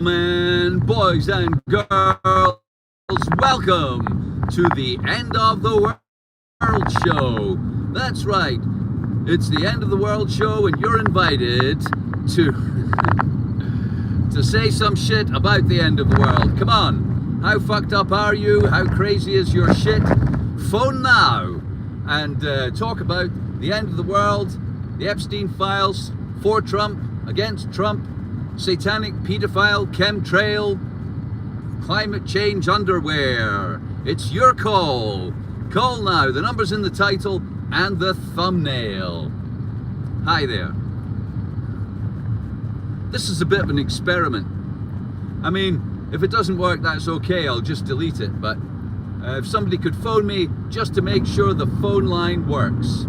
gentlemen, boys and girls, welcome to the End of the World Show. That's right, it's the End of the World Show, and you're invited to to say some shit about the end of the world. Come on, how fucked up are you? How crazy is your shit? Phone now and talk about the end of the world, the Epstein files, for Trump, against Trump, satanic pedophile, chemtrail, climate change underwear. It's your call. Call now. The number's in the title and the thumbnail. Hi there. This is a bit of an experiment. I mean, if it doesn't work, that's okay. I'll just delete it. But if somebody could phone me just to make sure the phone line works.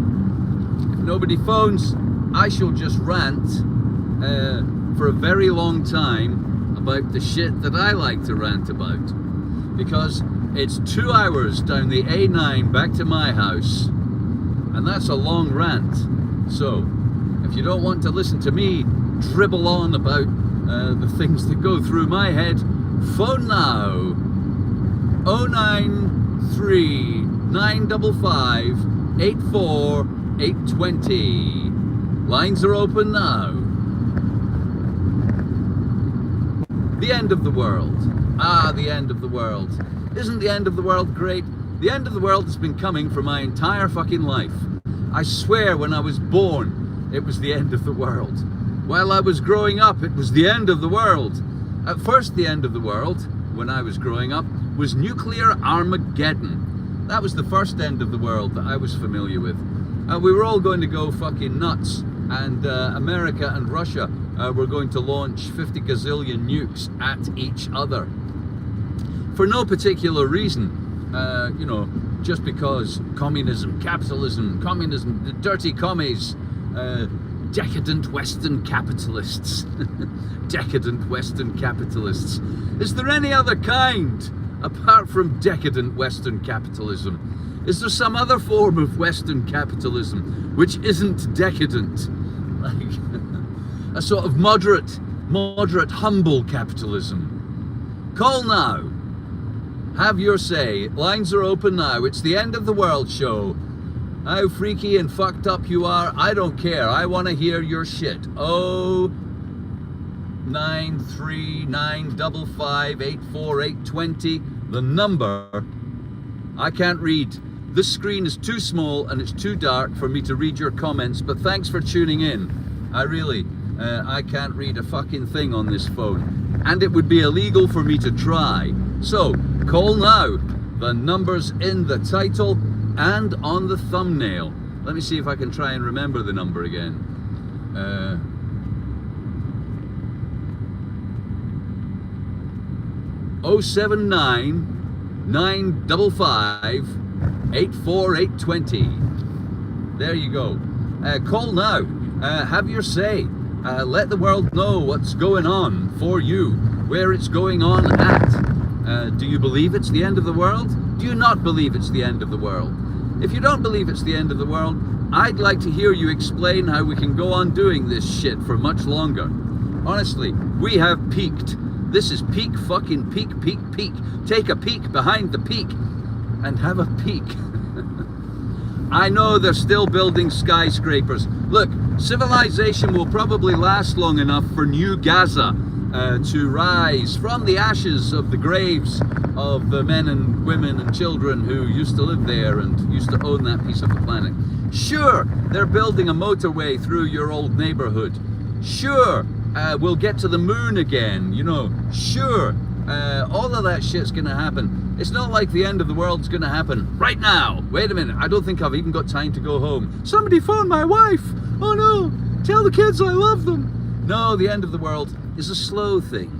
If nobody phones, I shall just rant for a very long time about the shit that I like to rant about, because it's 2 hours down the A9 back to my house, and that's a long rant. So if you don't want to listen to me dribble on about the things that go through my head, phone now. 093 955 84820. Lines are open now. The end of the world. Ah, the end of the world. Isn't the end of the world great? The end of the world has been coming for my entire fucking life. I swear when I was born, it was the end of the world. While I was growing up, it was the end of the world. At first, the end of the world, when I was growing up, was nuclear Armageddon. That was the first end of the world that I was familiar with. We were all going to go fucking nuts, and America and Russia were going to launch 50 gazillion nukes at each other. For no particular reason, you know, just because communism, capitalism, the dirty commies, decadent Western capitalists. Decadent Western capitalists. Is there any other kind apart from decadent Western capitalism? Is there some other form of Western capitalism which isn't decadent? Like a sort of moderate, humble capitalism. Call now. Have your say. Lines are open now. It's the End of the World Show. How freaky and fucked up you are, I don't care. I want to hear your shit. 093 955 84820. The number. I can't read. This screen is too small and it's too dark for me to read your comments, but thanks for tuning in. I can't read a fucking thing on this phone, and it would be illegal for me to try. So, call now. The number's in the title and on the thumbnail. Let me see if I can try and remember the number again. 079 955 84820. There you go. Call now. Have your say. Let the world know what's going on for you, where it's going on at. Do you believe it's the end of the world? Do you not believe it's the end of the world? If you don't believe it's the end of the world, I'd like to hear you explain how we can go on doing this shit for much longer. Honestly, we have peaked. This is peak fucking peak. Take a peek behind the peak and have a peek. I know they're still building skyscrapers. Look, civilization will probably last long enough for New Gaza to rise from the ashes of the graves of the men and women and children who used to live there and used to own that piece of the planet. Sure, they're building a motorway through your old neighborhood. Sure, we'll get to the moon again, you know. Sure, all of that shit's gonna happen. It's not like the end of the world's gonna happen right now. Wait a minute, I don't think I've even got time to go home. Somebody phone my wife. Oh no, tell the kids I love them. No, the end of the world is a slow thing.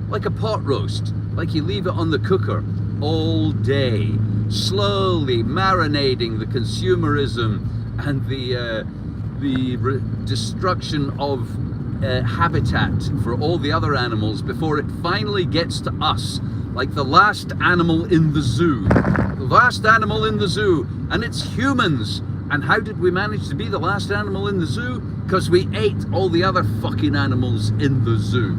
Like a pot roast. Like you leave it on the cooker all day. Slowly marinating the consumerism and the destruction of habitat for all the other animals before it finally gets to us, like the last animal in the zoo. The last animal in the zoo, and it's humans. And how did we manage to be the last animal in the zoo? Because we ate all the other fucking animals in the zoo.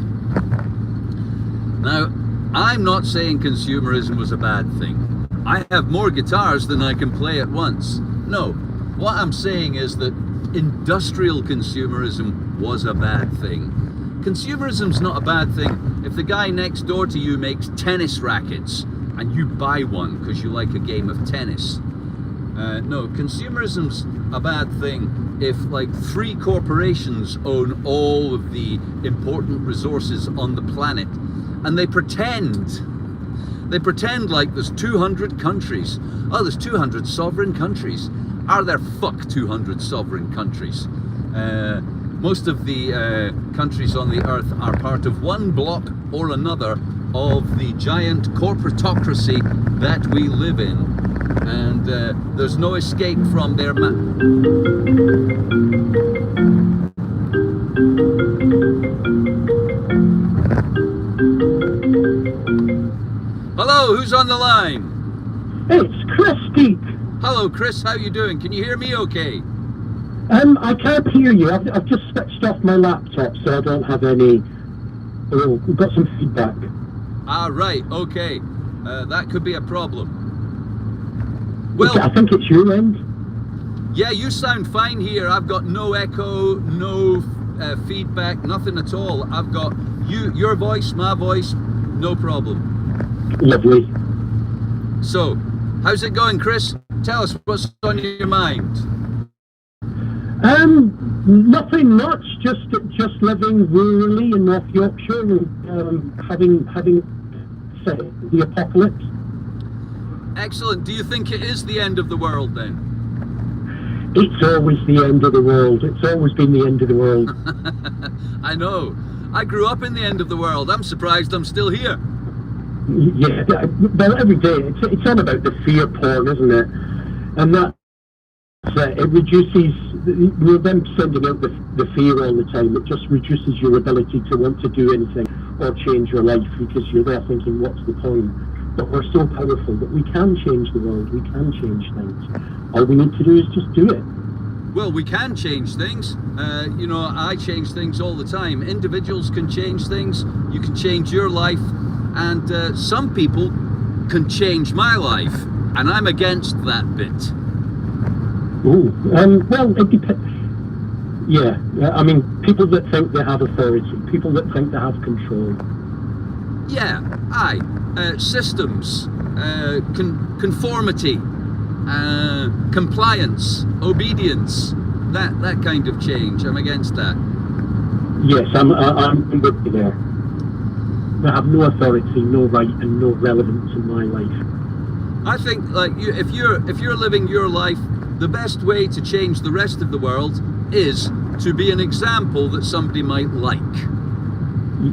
Now, I'm not saying consumerism was a bad thing. I have more guitars than I can play at once. No, what I'm saying is that industrial consumerism was a bad thing. Consumerism's not a bad thing if the guy next door to you makes tennis rackets and you buy one because you like a game of tennis. No, consumerism's a bad thing if like 3 corporations own all of the important resources on the planet and they pretend like there's 200 countries. Oh, there's 200 sovereign countries. Are there 200 sovereign countries? Most of the countries on the earth are part of one block or another of the giant corporatocracy that we live in. And there's no escape from their Hello, who's on the line? It's Christy. Hello, Chris. How you doing? Can you hear me okay? I can't hear you. I've just switched off my laptop, so I don't have any. Oh, we've got some feedback. Ah, right. Okay. That could be a problem. Well, okay, I think it's your end. Yeah, you sound fine here. I've got no echo, no feedback, nothing at all. I've got your voice, my voice, no problem. Lovely. So, how's it going, Chris? Tell us what's on your mind. Nothing much. Just living rurally in North Yorkshire and having say, the apocalypse. Excellent. Do you think it is the end of the world then? It's always the end of the world. It's always been the end of the world. I know. I grew up in the end of the world. I'm surprised I'm still here. Yeah, well, every day it's all about the fear porn, isn't it? And that it reduces them sending out the fear all the time. It just reduces your ability to want to do anything or change your life because you're there thinking, what's the point? But we're so powerful that we can change the world. We can change things. All we need to do is just do it. Well, we can change things. You know, I change things all the time. Individuals can change things. You can change your life. And some people can change my life. And I'm against that bit. Ooh, well, it depends. Yeah, I mean, people that think they have authority, people that think they have control. Yeah, aye. Systems, conformity, compliance, obedience, that kind of change. I'm against that. Yes, I'm with you there. They have no authority, no right, and no relevance in my life. I think, like, if you're living your life, the best way to change the rest of the world is to be an example that somebody might like.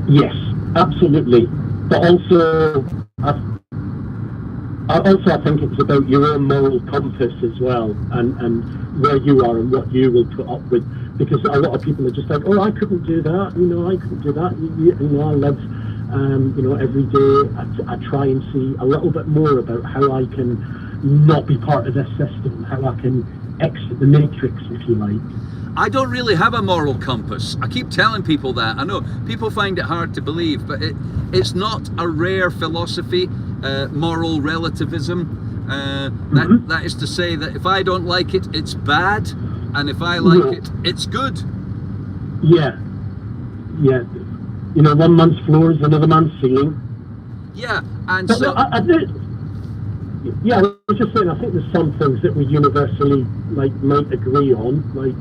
Yes, absolutely. But also, I think it's about your own moral compass as well, and where you are and what you will put up with. Because a lot of people are just like, oh, I couldn't do that. You know, I couldn't do that. You know, I live. You know, every day I try and see a little bit more about how I can not be part of this system, how I can exit the matrix, if you like. I don't really have a moral compass. I keep telling people that. I know people find it hard to believe, but it's not a rare philosophy, moral relativism. That is to say that if I don't like it, it's bad, and if I like it, it's good. Yeah. Yeah. You know, one man's floor is another man's ceiling. Yeah, and but so... I was just saying, I think there's some things that we universally, like, might agree on, like,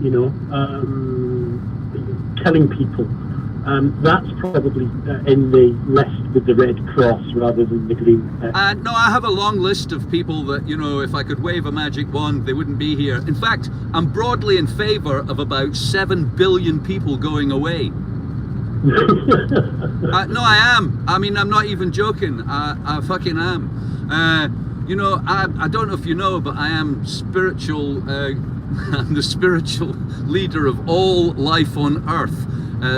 you know, killing people. That's probably in the list with the red cross rather than the green. No, I have a long list of people that, you know, if I could wave a magic wand, they wouldn't be here. In fact, I'm broadly in favour of about 7 billion people going away. No, I am. I mean, I'm not even joking. I fucking am. You know, I don't know if you know, but I am spiritual. I'm the spiritual leader of all life on Earth.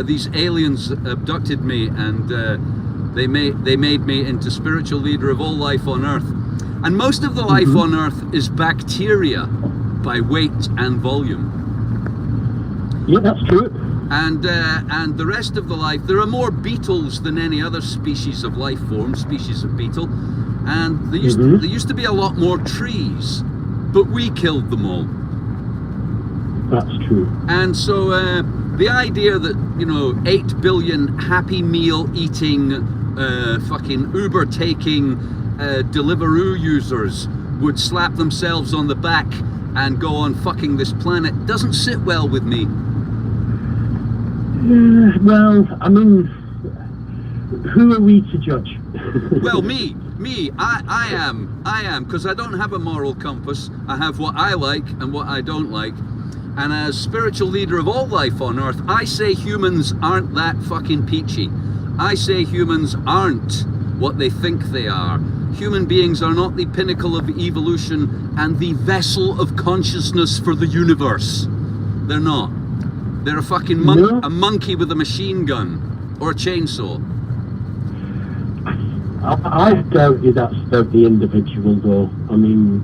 These aliens abducted me, and they made me into spiritual leader of all life on Earth. And most of the life on Earth is bacteria by weight and volume. Yeah, that's true. And the rest of the life, there are more beetles than any other species of life form, species of beetle, and there used to be a lot more trees, but we killed them all. That's true. And so the idea that, 8 billion Happy Meal eating, fucking Uber taking Deliveroo users would slap themselves on the back and go on fucking this planet doesn't sit well with me. Well, I mean, who are we to judge? Well, me, I am, because I don't have a moral compass. I have what I like and what I don't like. And as spiritual leader of all life on Earth, I say humans aren't that fucking peachy. I say humans aren't what they think they are. Human beings are not the pinnacle of evolution and the vessel of consciousness for the universe. They're not. They're a fucking a monkey with a machine gun or a chainsaw. I'd argue that's about the individual, though. I mean,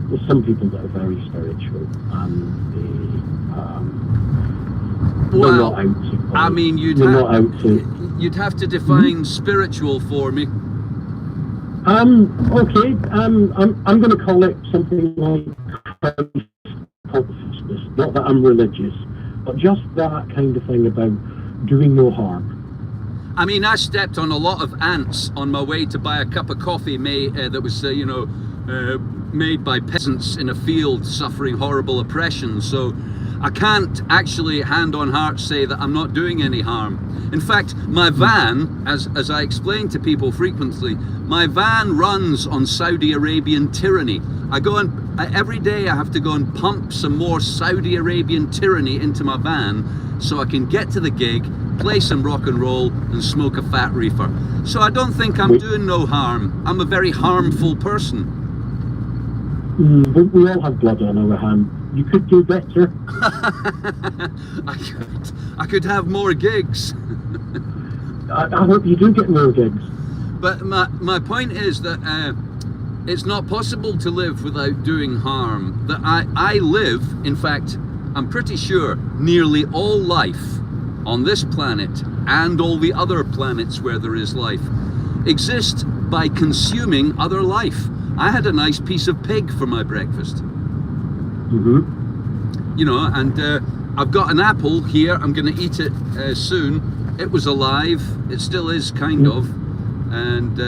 there's some people that are very spiritual, and they're not out to. I mean, you'd have to define spiritual for me. Okay. I'm going to call it something like consciousness. Not that I'm religious, but just that kind of thing about doing no harm. I mean, I stepped on a lot of ants on my way to buy a cup of coffee that was, made by peasants in a field suffering horrible oppression. So I can't actually, hand on heart, say that I'm not doing any harm. In fact, my van, as I explain to people frequently, my van runs on Saudi Arabian tyranny. Every day I have to go and pump some more Saudi Arabian tyranny into my van so I can get to the gig, play some rock and roll and smoke a fat reefer. So I don't think I'm doing no harm. I'm a very harmful person. We all have blood on our hand. You could do better. I could have more gigs. I hope you do get more gigs. But my point is that it's not possible to live without doing harm. That I live, in fact, I'm pretty sure, nearly all life on this planet and all the other planets where there is life exist by consuming other life. I had a nice piece of pig for my breakfast. And I've got an apple here. I'm going to eat it soon. It was alive. It still is, kind of. And,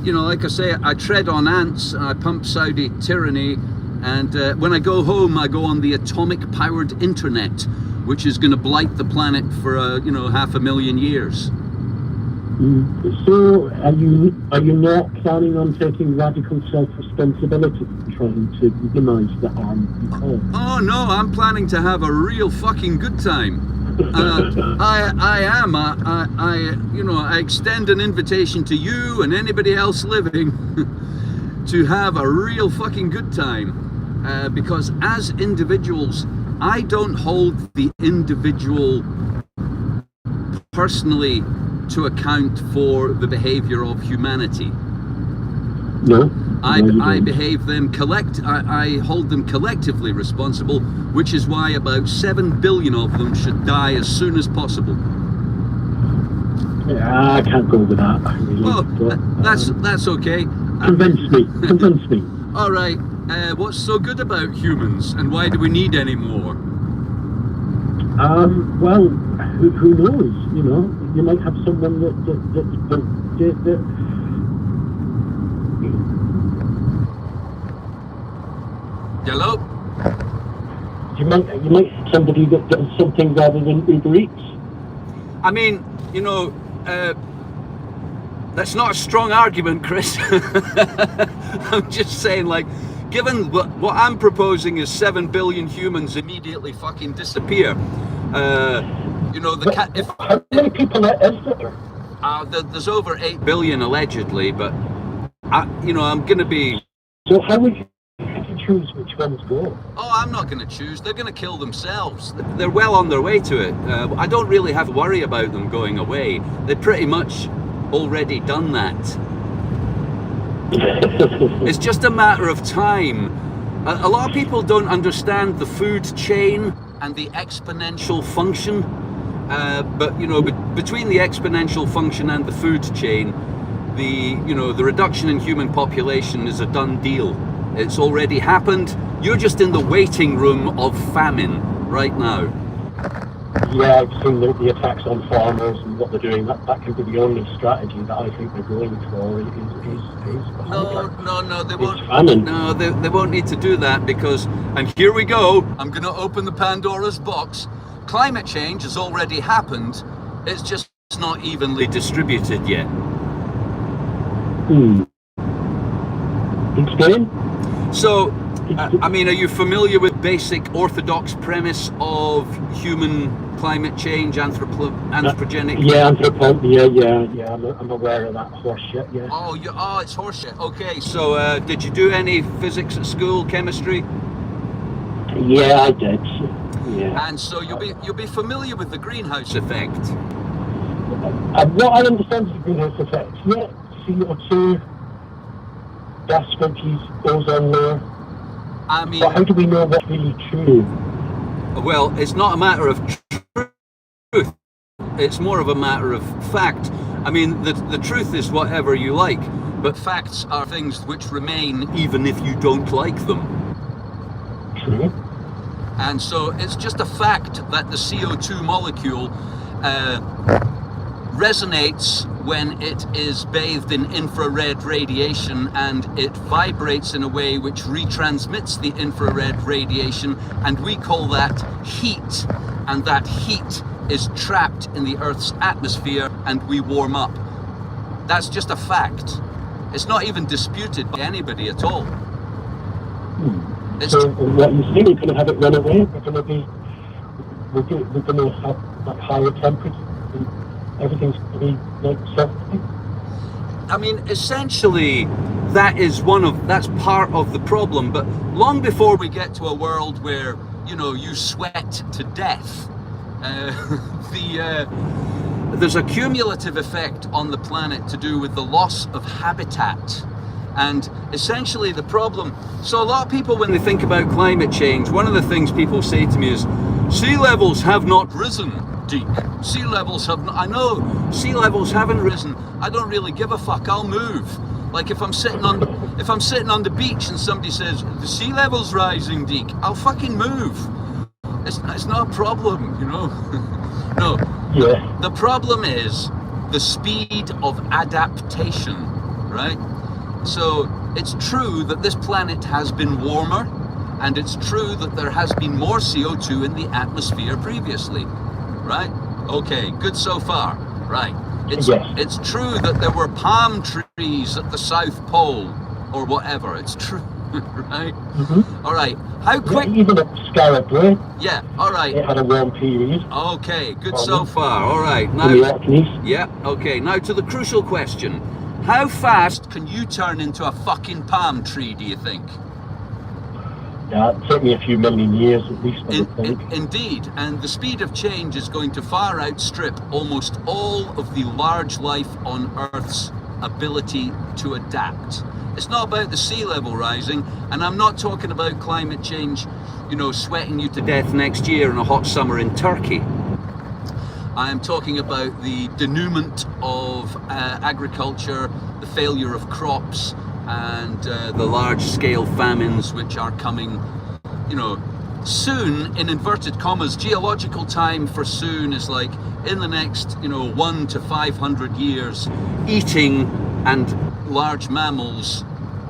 like I say, I tread on ants and I pump Saudi tyranny. And when I go home, I go on the atomic-powered internet, which is going to blight the planet for, 500,000 years. So, are you not planning on taking radical self-responsibility and trying to minimize the harm you cause? Oh no, I'm planning to have a real fucking good time. I am. I extend an invitation to you and anybody else living to have a real fucking good time. Because as individuals, I don't hold the individual personally to account for the behavior of humanity. No. I behave them I hold them collectively responsible, which is why about 7 billion of them should die as soon as possible. Yeah, I can't go with that. Really. Well, that's okay. Convince me. All right. What's so good about humans, and why do we need any more? Well, who knows? You might have someone that. Hello? You might have somebody that does something rather than Uber Eats. I mean, that's not a strong argument, Chris. I'm just saying, given what I'm proposing is 7 billion humans immediately fucking disappear. How many people is there? There's over 8 billion allegedly, but I'm going to be. So how would you choose which ones go? Oh, I'm not going to choose. They're going to kill themselves. They're well on their way to it. I don't really have to worry about them going away. They've pretty much already done that. It's just a matter of time. A lot of people don't understand the food chain. and the exponential function. But you know, between the exponential function and the food chain, the reduction in human population is a done deal. It's already happened. You're just in the waiting room of famine right now. Yeah, I've seen the attacks on farmers and what they're doing. That could be the only strategy that I think they're going for. No, they won't. Famine. No, they won't need to do that because, and here we go. I'm going to open the Pandora's box. Climate change has already happened. It's just not evenly distributed yet. Explain. So, I mean, are you familiar with basic orthodox premise of human climate change, anthropogenic? Yeah, yeah. I'm aware of that horseshit. Yeah. Oh, it's horseshit. Okay, so did you do any physics at school, chemistry? Yeah, I did. Yeah. And so you'll be familiar with the greenhouse effect. What I understand is the greenhouse effect. Yeah, CO2, gas species, ozone layer. I mean, but how do we know what's really true? Well, it's not a matter of truth. It's more of a matter of fact. I mean, the truth is whatever you like, but facts are things which remain even if you don't like them. True. And so it's just a fact that the CO2 molecule resonates when it is bathed in infrared radiation, and it vibrates in a way which retransmits the infrared radiation, and we call that heat, and that heat is trapped in the Earth's atmosphere and we warm up. That's just a fact. It's not even disputed by anybody at all. So what you say, we're going to have it run away. We're going to have like higher temperatures. Everything's going to be like something. I mean, essentially, that's part of the problem. But long before we get to a world where you sweat to death, there's a cumulative effect on the planet to do with the loss of habitat. And essentially the problem, so a lot of people, when they think about climate change, one of the things people say to me is, sea levels have not risen, Deke. Sea levels haven't risen. I don't really give a fuck, I'll move. Like if I'm sitting on the beach and somebody says, the sea level's rising, Deke, I'll fucking move. It's not a problem, No. Yeah. The problem is the speed of adaptation, right? So it's true that this planet has been warmer, and it's true that there has been more CO2 in the atmosphere previously, right? Okay, good so far, right? It's true that there were palm trees at the South Pole, or whatever, it's true, right? Mm-hmm. All right, how quick... Yeah, even at Scarab, right? Yeah, all right. It had a warm period. Okay, good so far, all right. Now, yeah, okay, now to the crucial question. How fast can you turn into a fucking palm tree, do you think? Yeah, it took me a few million years at least, I would think. Indeed, and the speed of change is going to far outstrip almost all of the large life on Earth's ability to adapt. It's not about the sea level rising, and I'm not talking about climate change, sweating you to death next year in a hot summer in Turkey. I am talking about the denouement of agriculture, the failure of crops, and the large-scale famines which are coming, soon, in inverted commas. Geological time for soon is like in the next, 1 to 500 years, eating and large mammals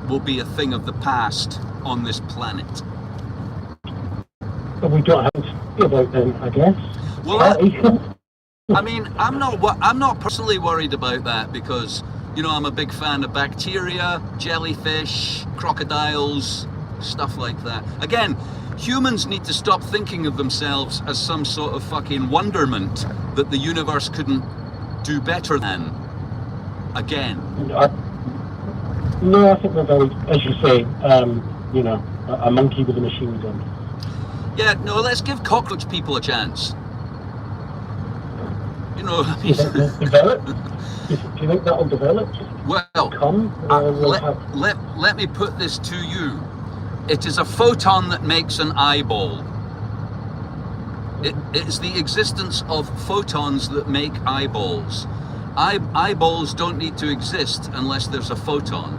will be a thing of the past on this planet. But we don't have to think about them, I guess. Well, I mean, I'm not personally worried about that because, I'm a big fan of bacteria, jellyfish, crocodiles, stuff like that. Again, humans need to stop thinking of themselves as some sort of fucking wonderment that the universe couldn't do better than. Again. No, I think we're very, as you say, a monkey with a machine gun. Yeah, no, let's give cockroach people a chance. Do you think they'll develop? Do you think that'll develop? Well, let me put this to you. It is a photon that makes an eyeball. It's the existence of photons that make eyeballs. Eyeballs don't need to exist unless there's a photon.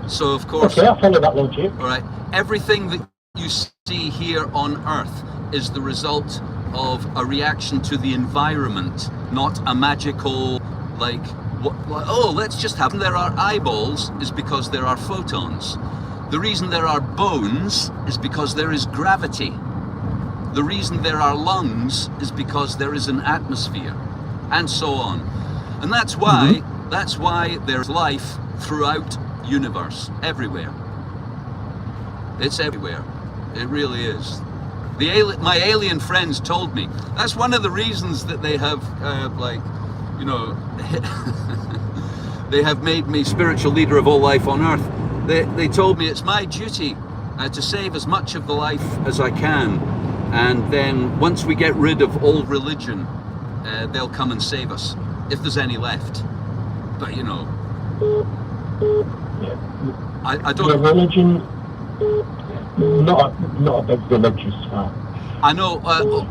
So of course, Okay, I follow that logic. all right, everything that you see here on Earth is the result of a reaction to the environment, not a magical, like, oh, let's just have them. There are eyeballs is because there are photons. The reason there are bones is because there is gravity. The reason there are lungs is because there is an atmosphere, and so on. And that's why there's life throughout universe, everywhere. It's everywhere. It really is. My alien friends told me that's one of the reasons that they have, they have made me spiritual leader of all life on Earth. They told me it's my duty to save as much of the life as I can, and then once we get rid of all religion, they'll come and save us if there's any left. But you know, I don't. Your religion, not a big religious fan. I know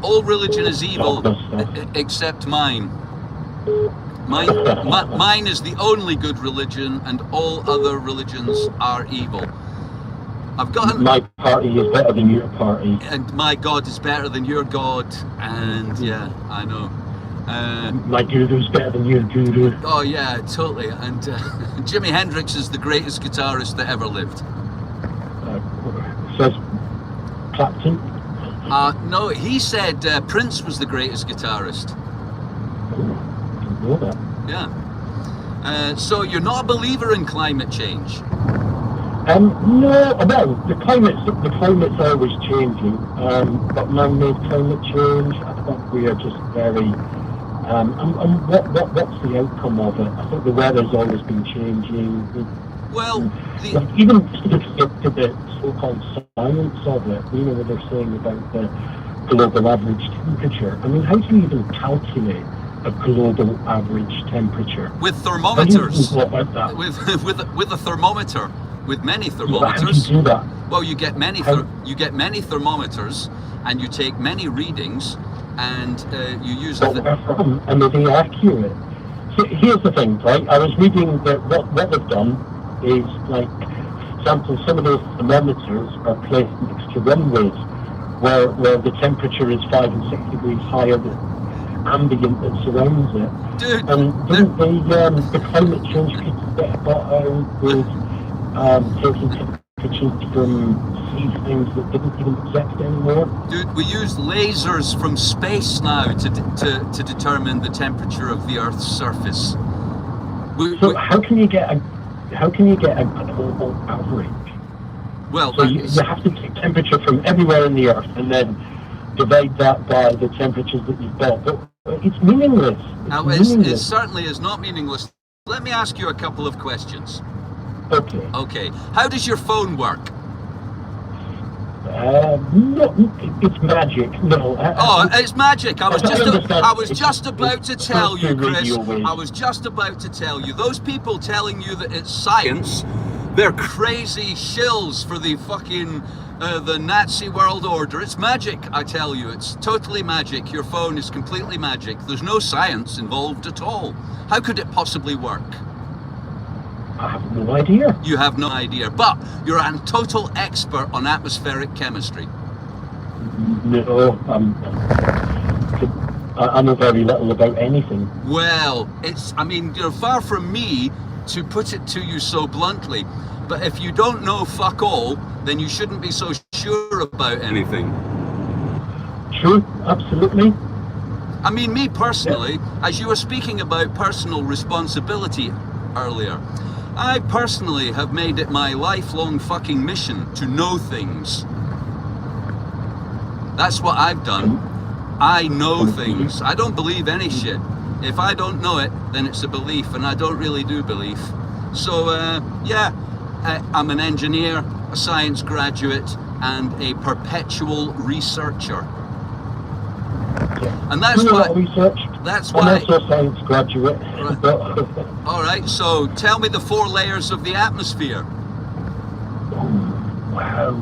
all religion is evil except mine. Mine is the only good religion, and all other religions are evil. I've got my party is better than your party, and my God is better than your God, and yeah, I know. My guru's better than your guru. Oh yeah, totally. And Jimi Hendrix is the greatest guitarist that ever lived. Says Clapton. No, he said Prince was the greatest guitarist. Didn't know that. Yeah. So you're not a believer in climate change? No, well, the climate's always changing, but man-made climate change, I think we are just very, and what's the outcome of it? I think the weather's always been changing. Well, even to the so-called science of it, you know, what they're saying about the global average temperature. I mean, how do you even calculate a global average temperature? With thermometers. What about that? With a thermometer. With many thermometers. How do you do that? Well, you get many thermometers, and you take many readings, and you use. Where from? And are they accurate? So here's the thing, right? I was reading that what they've done is, like, for example, some of those thermometers are placed next to runways where the temperature is 5 and 6 degrees higher than ambient that surrounds it. Dude, and didn't the climate change people get about with taking temperatures from sea things that didn't even exist anymore? Dude, we use lasers from space now to determine the temperature of the Earth's surface. So how can you get a global average? Well, so you have to take temperature from everywhere in the Earth and then divide that by the temperatures that you've got. But it's meaningless. It certainly is not meaningless. Let me ask you a couple of questions. Okay. How does your phone work? No, it's magic. No. It's magic. I was just about to tell you, Chris. I was just about to tell you. Those people telling you that it's science, they're crazy shills for the fucking the Nazi world order. It's magic, I tell you. It's totally magic. Your phone is completely magic. There's no science involved at all. How could it possibly work? I have no idea. You have no idea, but you're a total expert on atmospheric chemistry. No, I know very little about anything. Well, you're far from me to put it to you so bluntly, but if you don't know fuck all, then you shouldn't be so sure about anything. True, absolutely. I mean, me personally, as you were speaking about personal responsibility earlier, I personally have made it my lifelong fucking mission to know things. That's what I've done. I know things. I don't believe any shit. If I don't know it, then it's a belief, and I don't really do belief. So, I'm an engineer, a science graduate, and a perpetual researcher. And that's why. That's why. I'm also a science graduate. Right. All right. So tell me the 4 layers of the atmosphere. Wow,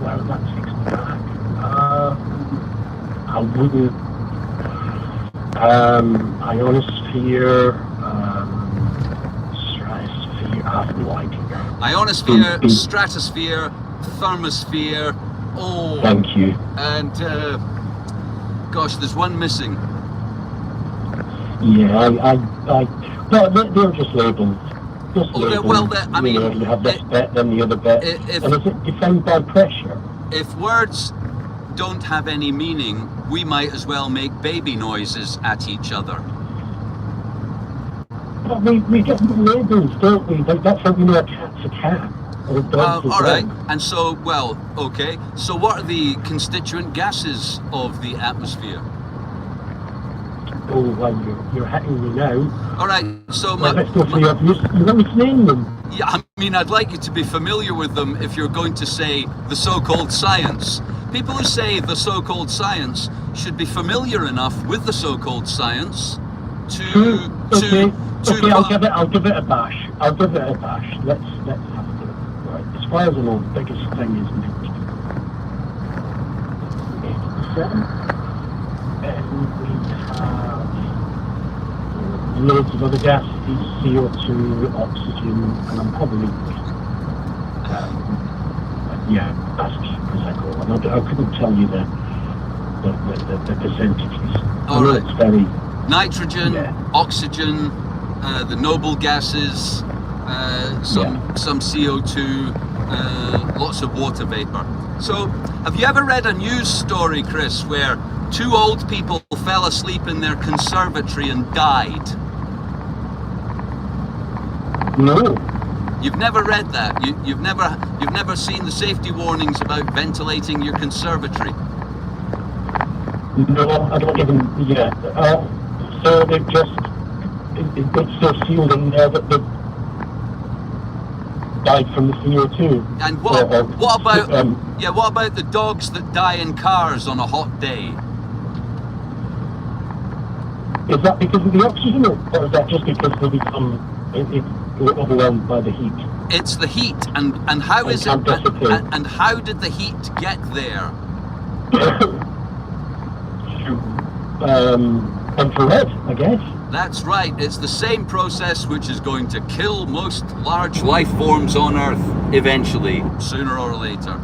that takes me back. I wouldn't. Ionosphere, stratosphere. I have no idea. Ionosphere, stratosphere, thermosphere. Oh, thank you. And gosh, there's one missing. Yeah, but they're just labels. Just labels. Well, I mean, you have this bit, then the other bit. And is it defined by pressure? If words don't have any meaning, we might as well make baby noises at each other. But we get labels, don't we? That's how we know a cat's a cat. Or a dog's a all right, dog. and so, well, okay. So what are the constituent gases of the atmosphere? Oh, well, you're hitting me now. All right, so Let's go for the obvious. You want me to name them? yeah, I mean, I'd like you to be familiar with them if you're going to say the so-called science. People who say the so-called science should be familiar enough with the so-called science to Okay, I'll give it a bash. Let's have a go. Right. As far as I know, the biggest thing is nitrogen. And we have loads of other gases, CO2, oxygen, and I'm probably that's because I go. And I couldn't tell you the percentages. All right. It's very nitrogen, oxygen, the noble gases, some CO2, lots of water vapor. So, have you ever read a news story, Chris, where two old people fell asleep in their conservatory and died? No. You've never read that. You've never seen the safety warnings about ventilating your conservatory. No, I don't even. Yeah. So they just it's so sealed in there that they died from the CO2. And what about the dogs that die in cars on a hot day? Is that because of the oxygen, or is that just because they become overwhelmed by the heat? It's the heat, and how is it? And how did the heat get there? Infrared, I guess. That's right. It's the same process which is going to kill most large life forms on Earth eventually, sooner or later.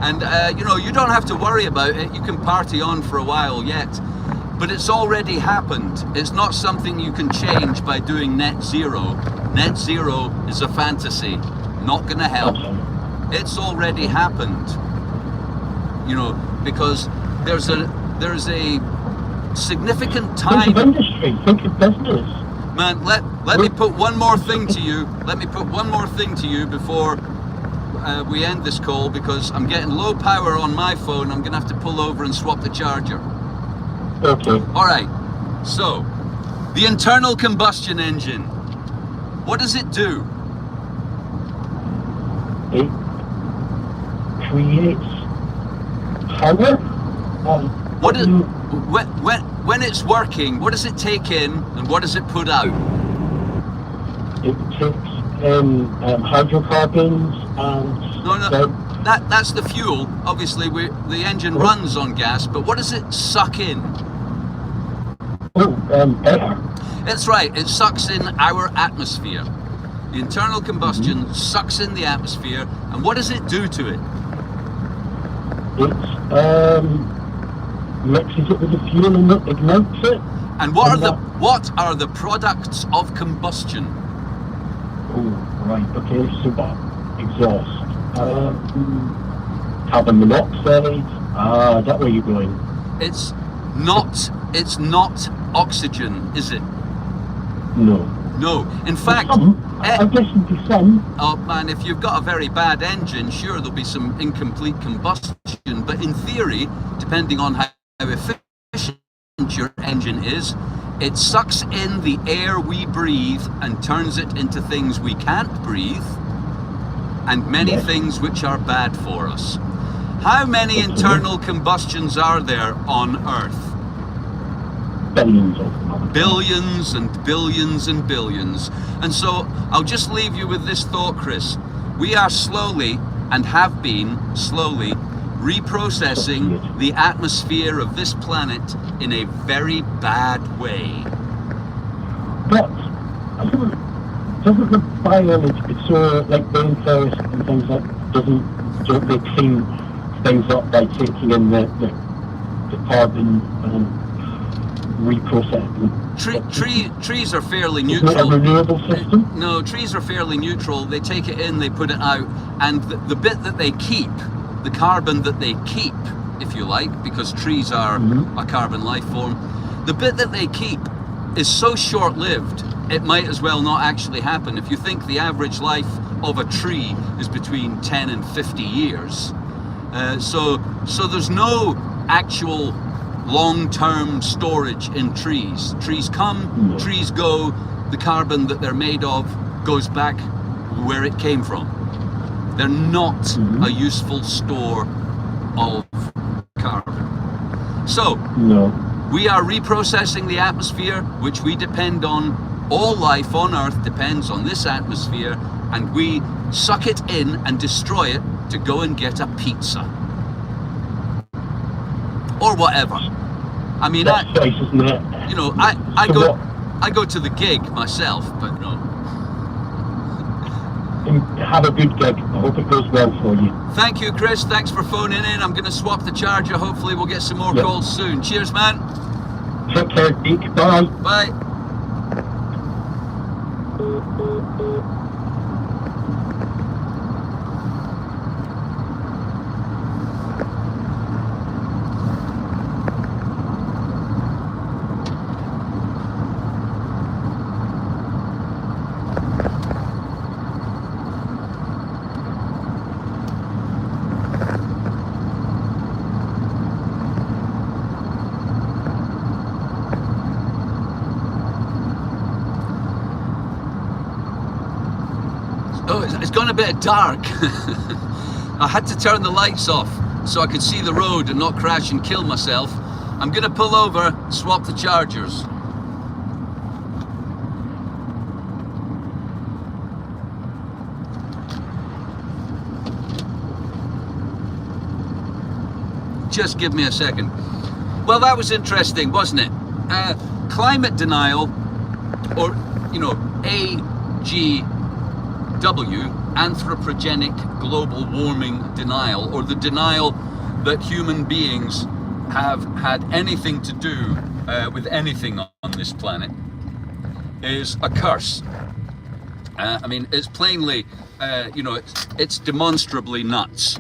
And you don't have to worry about it. You can party on for a while yet. But it's already happened. It's not something you can change by doing net zero. Net zero is a fantasy, not going to help. It's already happened. Because there's a significant time. Think of industry. Think of business. Man, let me put one more thing to you. Let me put one more thing to you before we end this call, because I'm getting low power on my phone. I'm going to have to pull over and swap the charger. Okay. All right. So, the internal combustion engine. What does it do? It creates power. When it's working, what does it take in and what does it put out? It takes in hydrocarbons and... No. That's the fuel. Obviously, the engine runs on gas, but what does it suck in? Air. That's right. It sucks in our atmosphere. The internal combustion sucks in the atmosphere, and what does it do to it? It mixes it with the fuel and it ignites it. And what are the products of combustion? Oh, right. Okay. So exhaust. Carbon monoxide. Is that where you're going? It's not oxygen, is it? No. No. In fact, I guess it'd be some. Oh man, if you've got a very bad engine, sure there'll be some incomplete combustion, but in theory, depending on how efficient your engine is, it sucks in the air we breathe and turns it into things we can't breathe, and many things which are bad for us. How many internal combustions are there on Earth? Billions of them. Billions and billions and billions. And so I'll just leave you with this thought, Chris. We are slowly, and have been slowly, reprocessing the atmosphere of this planet in a very bad way. But doesn't the biology, so like brain cells and things like, don't they clean things up by taking in the carbon and reprocessing? Trees are fairly Isn't it a neutral. renewable system? No, trees are fairly neutral. They take it in, they put it out, and the bit that they keep, the carbon that they keep, if you like, because trees are a carbon life form, the bit that they keep is so short-lived, it might as well not actually happen. If you think the average life of a tree is between 10 and 50 years, so there's no actual long-term storage in trees. Trees come, trees go, the carbon that they're made of goes back where it came from. They're not a useful store of carbon. So, we are reprocessing the atmosphere, which we depend on. All life on Earth depends on this atmosphere, and we suck it in and destroy it to go and get a pizza. Or whatever. I mean, That's nice, isn't it? you know, I go to the gig myself, but no. Have a good gig. I hope it goes well for you. Thank you, Chris. Thanks for phoning in. I'm going to swap the charger. Hopefully we'll get some more calls soon. Cheers, man. Take care, Deke. Bye. Bye. Oh, it's gone a bit dark. I had to turn the lights off so I could see the road and not crash and kill myself. I'm gonna pull over, swap the chargers. Just give me a second. Well, that was interesting, wasn't it? Climate denial, or, you know, AGW, anthropogenic global warming denial, or the denial that human beings have had anything to do with anything on this planet, is a curse. I mean, it's plainly, you know, it's demonstrably nuts.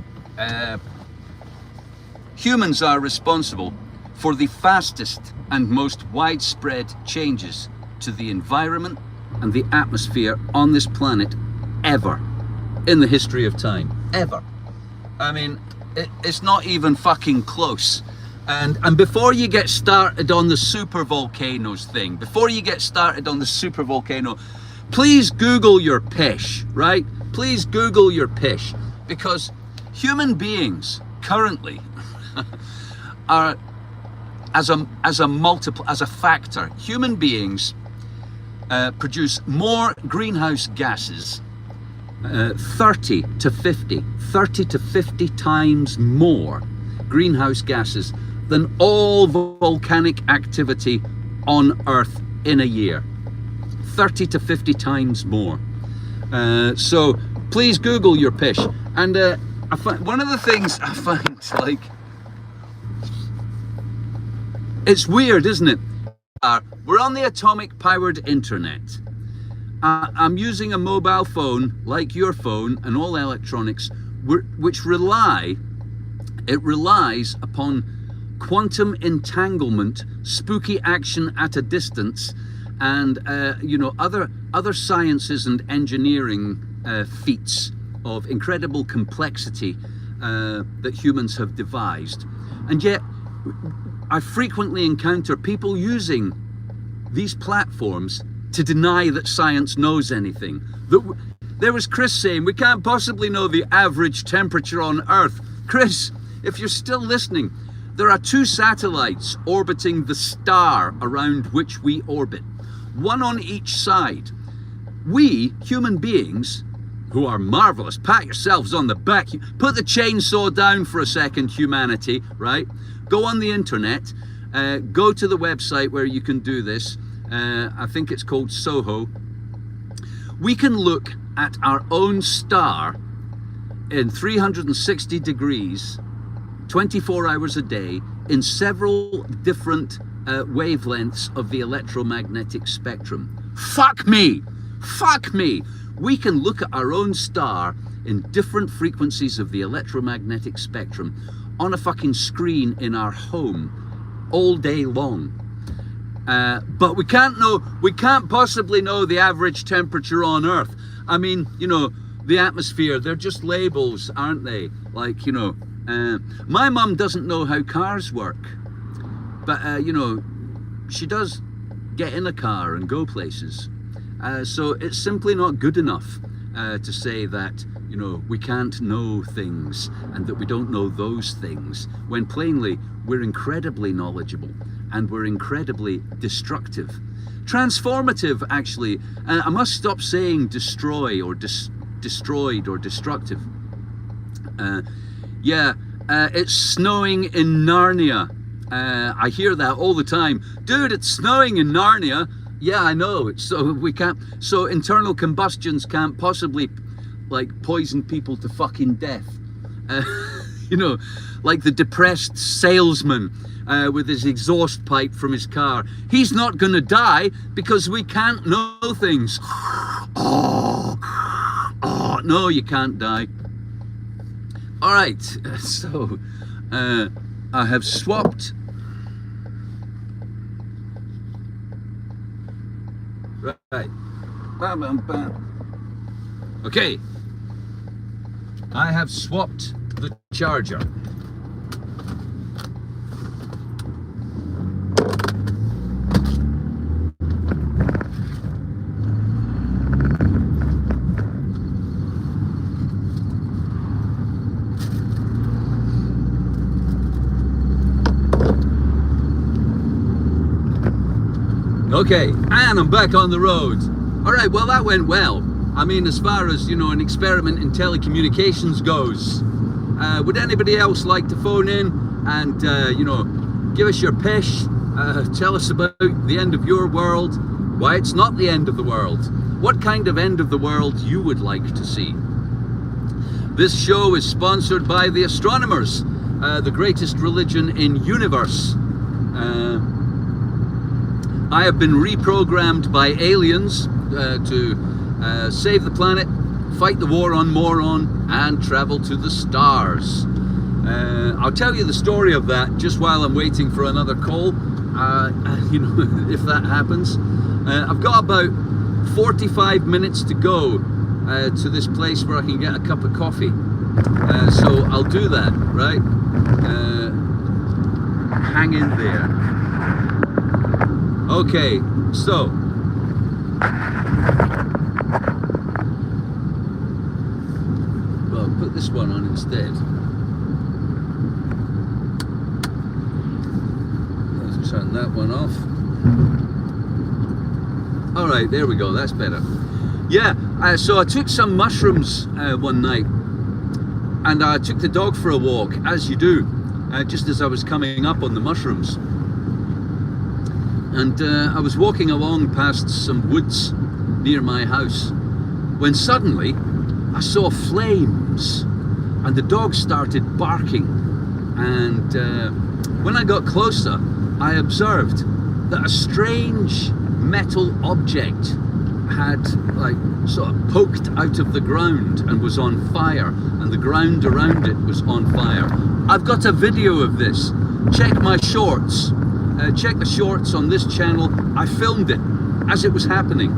Humans are responsible for the fastest and most widespread changes to the environment and the atmosphere on this planet ever in the history of time. Ever. I mean, it's not even fucking close. And before you get started on the super volcanoes thing, before you get started on the super volcano, please Google your pish, right? Please Google your pish, because human beings currently are, as a factor, human beings produce more greenhouse gases, 30 to 50 times more greenhouse gases than all volcanic activity on Earth in a year. 30 to 50 times more. So please Google your pish. And I find, one of the things I find, like, it's weird, isn't it? We're on the atomic powered internet. I'm using a mobile phone like your phone and all electronics, which relies upon quantum entanglement, spooky action at a distance, and you know, other sciences and engineering feats of incredible complexity that humans have devised. And yet I frequently encounter people using these platforms to deny that science knows anything. There was Chris saying we can't possibly know the average temperature on Earth. Chris, if you're still listening, there are 2 satellites orbiting the star around which we orbit, one on each side. We, human beings, who are marvelous. Pat yourselves on the back. Put the chainsaw down for a second, humanity, right? Go on the internet, go to the website where you can do this. I think it's called Soho. We can look at our own star in 360 degrees, 24 hours a day, in several different wavelengths of the electromagnetic spectrum. Fuck me! Fuck me! We can look at our own star in different frequencies of the electromagnetic spectrum on a fucking screen in our home all day long. But we can't possibly know the average temperature on Earth. I mean, you know, the atmosphere, they're just labels, aren't they? Like, you know, my mum doesn't know how cars work, but, you know, she does get in a car and go places. So it's simply not good enough to say that, you know, we can't know things and that we don't know those things, when plainly we're incredibly knowledgeable and we're incredibly destructive. Transformative, actually. I must stop saying destroy or destroyed or destructive. It's snowing in Narnia. I hear that all the time. Dude, it's snowing in Narnia. Yeah, I know. So internal combustions can't possibly, like, poison people to fucking death. You know, like the depressed salesman with his exhaust pipe from his car. He's not gonna die because we can't know things. Oh, no, you can't die. All right, so I have swapped. Right. Bam, bam, bam. Okay. I have swapped the charger. Okay, and I'm back on the road. All right, well, that went well. I mean, as far as, you know, an experiment in telecommunications goes. Would anybody else like to phone in and, you know, give us your pish, tell us about the end of your world, why it's not the end of the world, what kind of end of the world you would like to see. This show is sponsored by the astronomers, the greatest religion in universe. I have been reprogrammed by aliens to save the planet, fight the war on Moron, and travel to the stars. I'll tell you the story of that just while I'm waiting for another call, you know, if that happens. I've got about 45 minutes to go to this place where I can get a cup of coffee. So I'll do that, right? Hang in there. Okay, so well, put this one on instead. Let's turn that one off. All right, there we go. That's better. Yeah. So I took some mushrooms one night, and I took the dog for a walk, as you do, just as I was coming up on the mushrooms. And I was walking along past some woods near my house when suddenly I saw flames and the dog started barking. And when I got closer, I observed that a strange metal object had, like, sort of poked out of the ground and was on fire, and the ground around it was on fire. I've got a video of this. Check my shorts. Check the shorts on this channel. I filmed it as it was happening.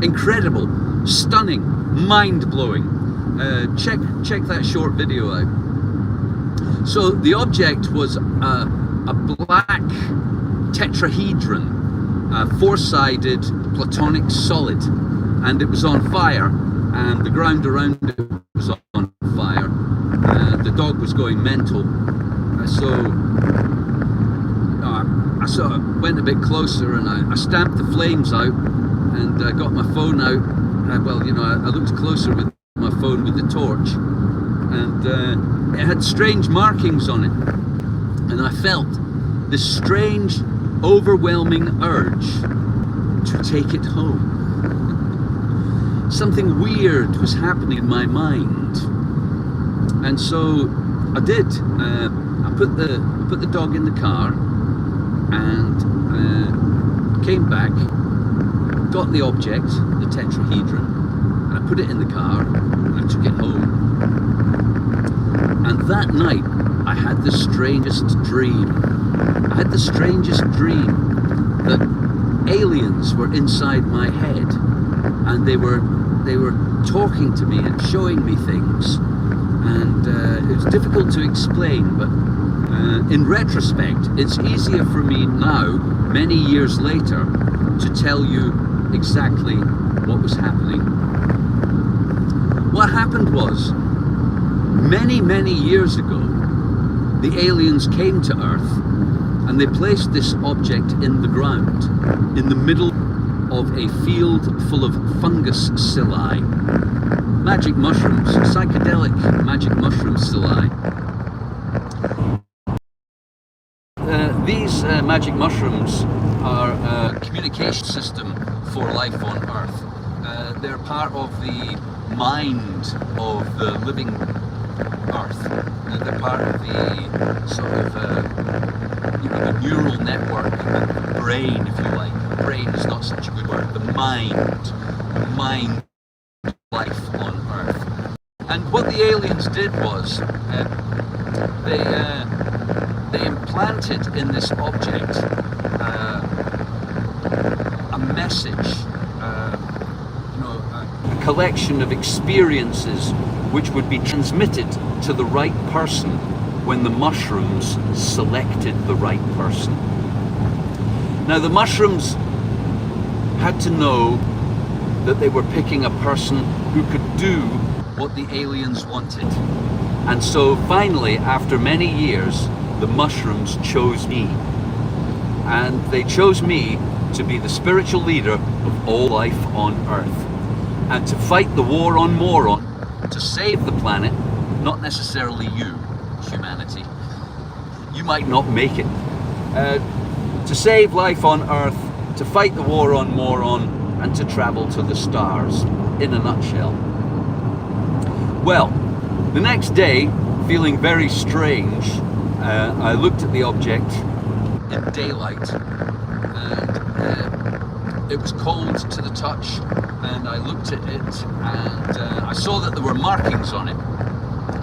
Incredible, stunning, mind-blowing. Check that short video out. So the object was a black tetrahedron, a four-sided platonic solid, and it was on fire, and the ground around it was on fire. The dog was going mental. I sort of went a bit closer, and I stamped the flames out, and I got my phone out. Well, you know, I looked closer with my phone with the torch, and it had strange markings on it, and I felt this strange, overwhelming urge to take it home. Something weird was happening in my mind, and so I did. I put the dog in the car and came back, got the object, the tetrahedron, and I put it in the car and I took it home. And that night I had the strangest dream. I had the strangest dream that aliens were inside my head, and they were talking to me and showing me things, and it was difficult to explain, but in retrospect it's easier for me now, many years later, to tell you exactly what was happening. What happened was, many years ago, the aliens came to Earth and they placed this object in the ground, in the middle of a field full of fungus psylli, magic mushrooms, psychedelic magic mushroom psylli. These magic mushrooms are a communication system for life on Earth. They're part of the mind of the living Earth. They're part of the sort of the neural network, the brain, if you like. Brain is not such a good word. The mind life on Earth. And what the aliens did was they implanted in this object a message, a collection of experiences which would be transmitted to the right person when the mushrooms selected the right person. Now the mushrooms had to know that they were picking a person who could do what the aliens wanted. And so finally, after many years, the mushrooms chose me. And they chose me to be the spiritual leader of all life on Earth, and to fight the war on Moron, to save the planet, not necessarily you, humanity. You might not make it. To save life on Earth, to fight the war on Moron, and to travel to the stars, in a nutshell. Well, the next day, feeling very strange, I looked at the object in daylight, and it was cold to the touch, and I looked at it, and I saw that there were markings on it,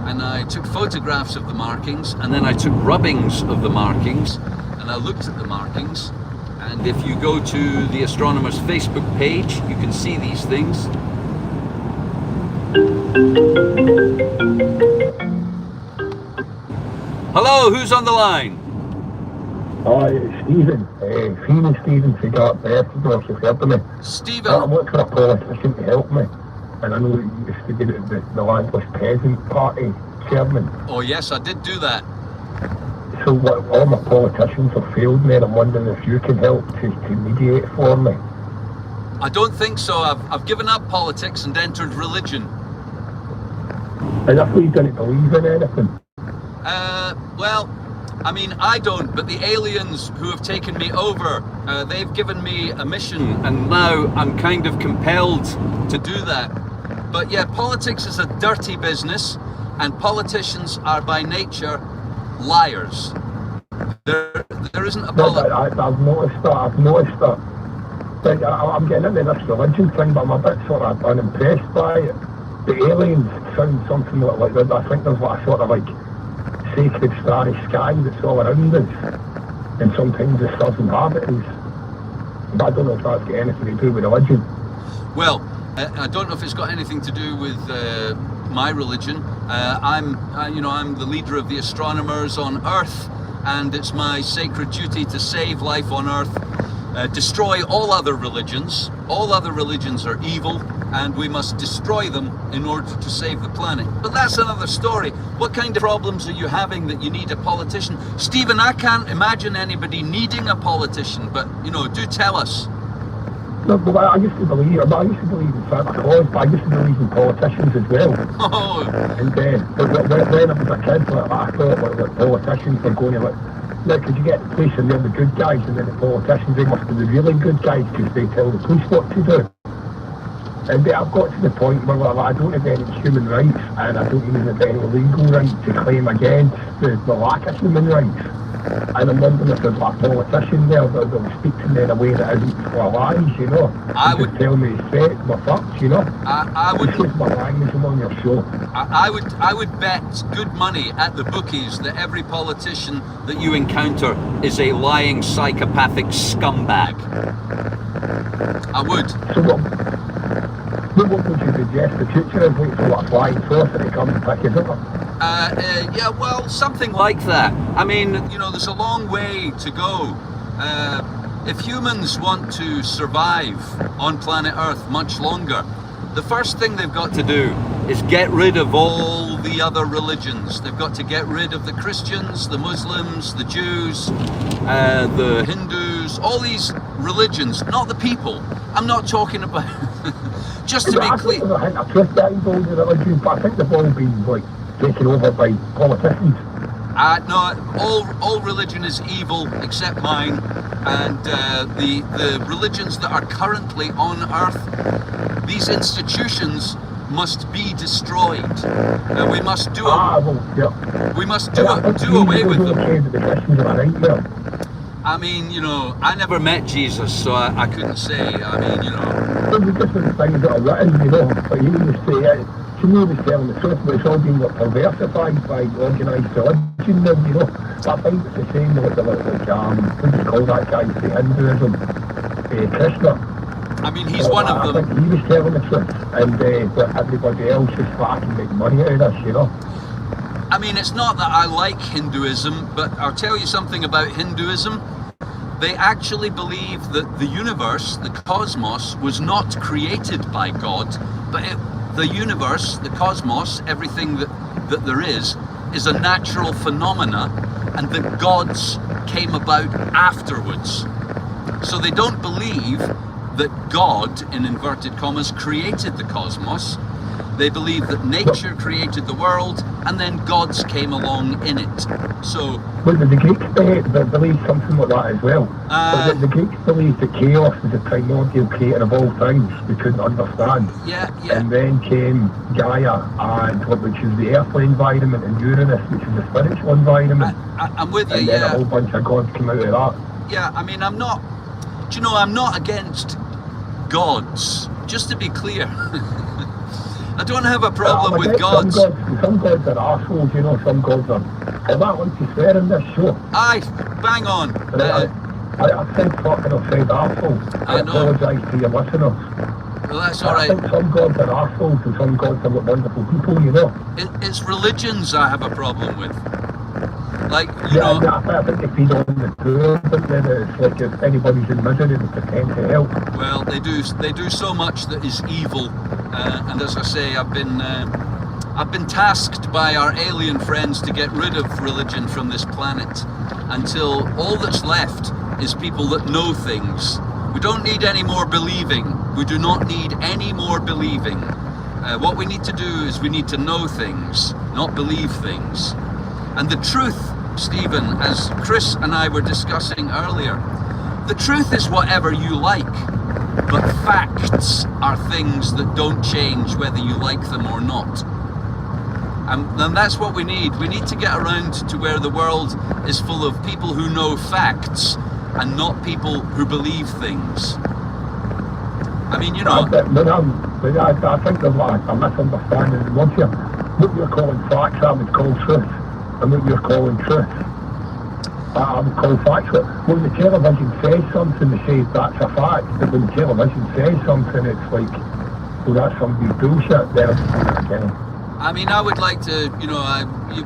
and I took photographs of the markings, and then I took rubbings of the markings, and I looked at the markings. And if you go to the Astronomer's Facebook page, you can see these things. Hello, who's on the line? Hi, it's Stephen. Phoenix Stephen forgot birthday, if you've heard of me. Stephen? I'm looking for a politician to help me. And I know you used to get the Landless Peasant Party chairman. Oh yes, I did do that. So all my politicians have failed me, and I'm wondering if you can help to mediate for me. I don't think so. I've given up politics and entered religion. And I thought you didn't believe in anything. Well, I mean, I don't, but the aliens who have taken me over, they've given me a mission, and now I'm kind of compelled to do that. But yeah, politics is a dirty business, and politicians are by nature liars. There isn't a politics. I've noticed that. Like, I'm getting into this religion thing, but I'm a bit sort of unimpressed by it. The aliens sound something like that. I think there's like a sort of like sacred starry sky that's all around us, and sometimes it doesn't have it. But I don't know if that's got anything to do with religion. Well, I don't know if it's got anything to do with my religion. I'm the leader of the astronomers on Earth, and it's my sacred duty to save life on Earth, destroy all other religions. All other religions are evil, and we must destroy them in order to save the planet. But that's another story. What kind of problems are you having that you need a politician? Stephen, I can't imagine anybody needing a politician, but do tell us. No, but I used to believe in Santa Claus, but I used to believe in politicians as well. Oh, And but when I was a kid, like, I thought like politicians were going to like, could you get the police and they're the good guys, and then the politicians, they must be the really good guys because they tell the police what to do. And I've got to the point where I don't have any human rights, and I don't even have any legal right to claim against the lack of human rights. And I'm wondering if there's like a politician there that will speak to me in a way that isn't for lies, you know. I would tell me straight my facts, you know. I would. Excuse my language, I'm on your show. I would bet good money at the bookies that every politician that you encounter is a lying psychopathic scumbag. I would. So what would you suggest the future is? Wait for what flying saucer to come and pick it up? Yeah, well, something like that. I mean, you know, there's a long way to go. If humans want to survive on planet Earth much longer, the first thing they've got to do is get rid of all the other religions. They've got to get rid of the Christians, the Muslims, the Jews, the Hindus, all these religions, not the people. I'm not talking about... Just to be clear... I think they've all been, like, taken over by politicians. No, all religion is evil except mine, and the religions that are currently on Earth, these institutions must be destroyed. We must do we must do away with them. I mean, you know, I never met Jesus, so I couldn't say. I mean, you know. There's different things that are written, you know, but you need to say to me, was telling the truth, but it's all being perversified by organised religion now, you know. I think it's the same with the what do you call that guy, the Hinduism, Krishna. I mean, he's one of them. I think he was telling the truth, and but everybody else is fucking making money out of this, you know. I mean, it's not that I like Hinduism, but I'll tell you something about Hinduism. They actually believe that the universe, the cosmos, was not created by God, but the universe, the cosmos, everything that there is a natural phenomena, and the gods came about afterwards. So they don't believe that God, in inverted commas, created the cosmos. They believe that nature created the world, and then gods came along in it. So... Well, the Greeks believe something like that as well. The Greeks believed that chaos was the primordial creator of all things we couldn't understand. Yeah. And then came Gaia, which is the earthly environment, and Uranus, which is the spiritual environment. I'm with you, and then a whole bunch of gods came out of that. Yeah, I mean, I'm not against gods, just to be clear. I don't have a problem with gods. Some gods are assholes, you know, some gods are... I don't want to swear in this show. Aye, bang on. I said fucking, I've said assholes. I apologise to your listeners. Well, that's alright. I think some gods are assholes and some gods are wonderful people, you know. It's religions I have a problem with. Like, you know... I think they feed on the poor, but then it's like if anybody's in misery, they pretend to help. Well, they do so much that is evil, and as I say, I've been tasked by our alien friends to get rid of religion from this planet until all that's left is people that know things. We don't need any more believing. We do not need any more believing. What we need to do is we need to know things, not believe things. And the truth, Stephen, as Chris and I were discussing earlier, the truth is whatever you like, but facts are things that don't change whether you like them or not. And that's what we need. We need to get around to where the world is full of people who know facts and not people who believe things. I mean, you know... I think there's a misunderstanding in what you're calling facts, I would call truth. And what you're calling truth, I would call factual. When the television says something, they say that's a fact. But when the television says something, it's like, well, that's somebody's bullshit there. I mean, I would like to, you know,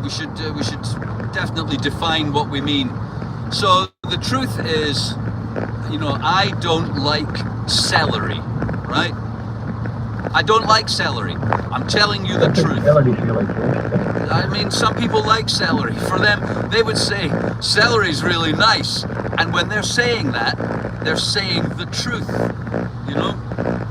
we should definitely define what we mean. So the truth is, you know, I don't like celery, right? I don't like celery. I'm telling you the truth. I mean, some people like celery. For them, they would say, celery's really nice. And when they're saying that, they're saying the truth. You know,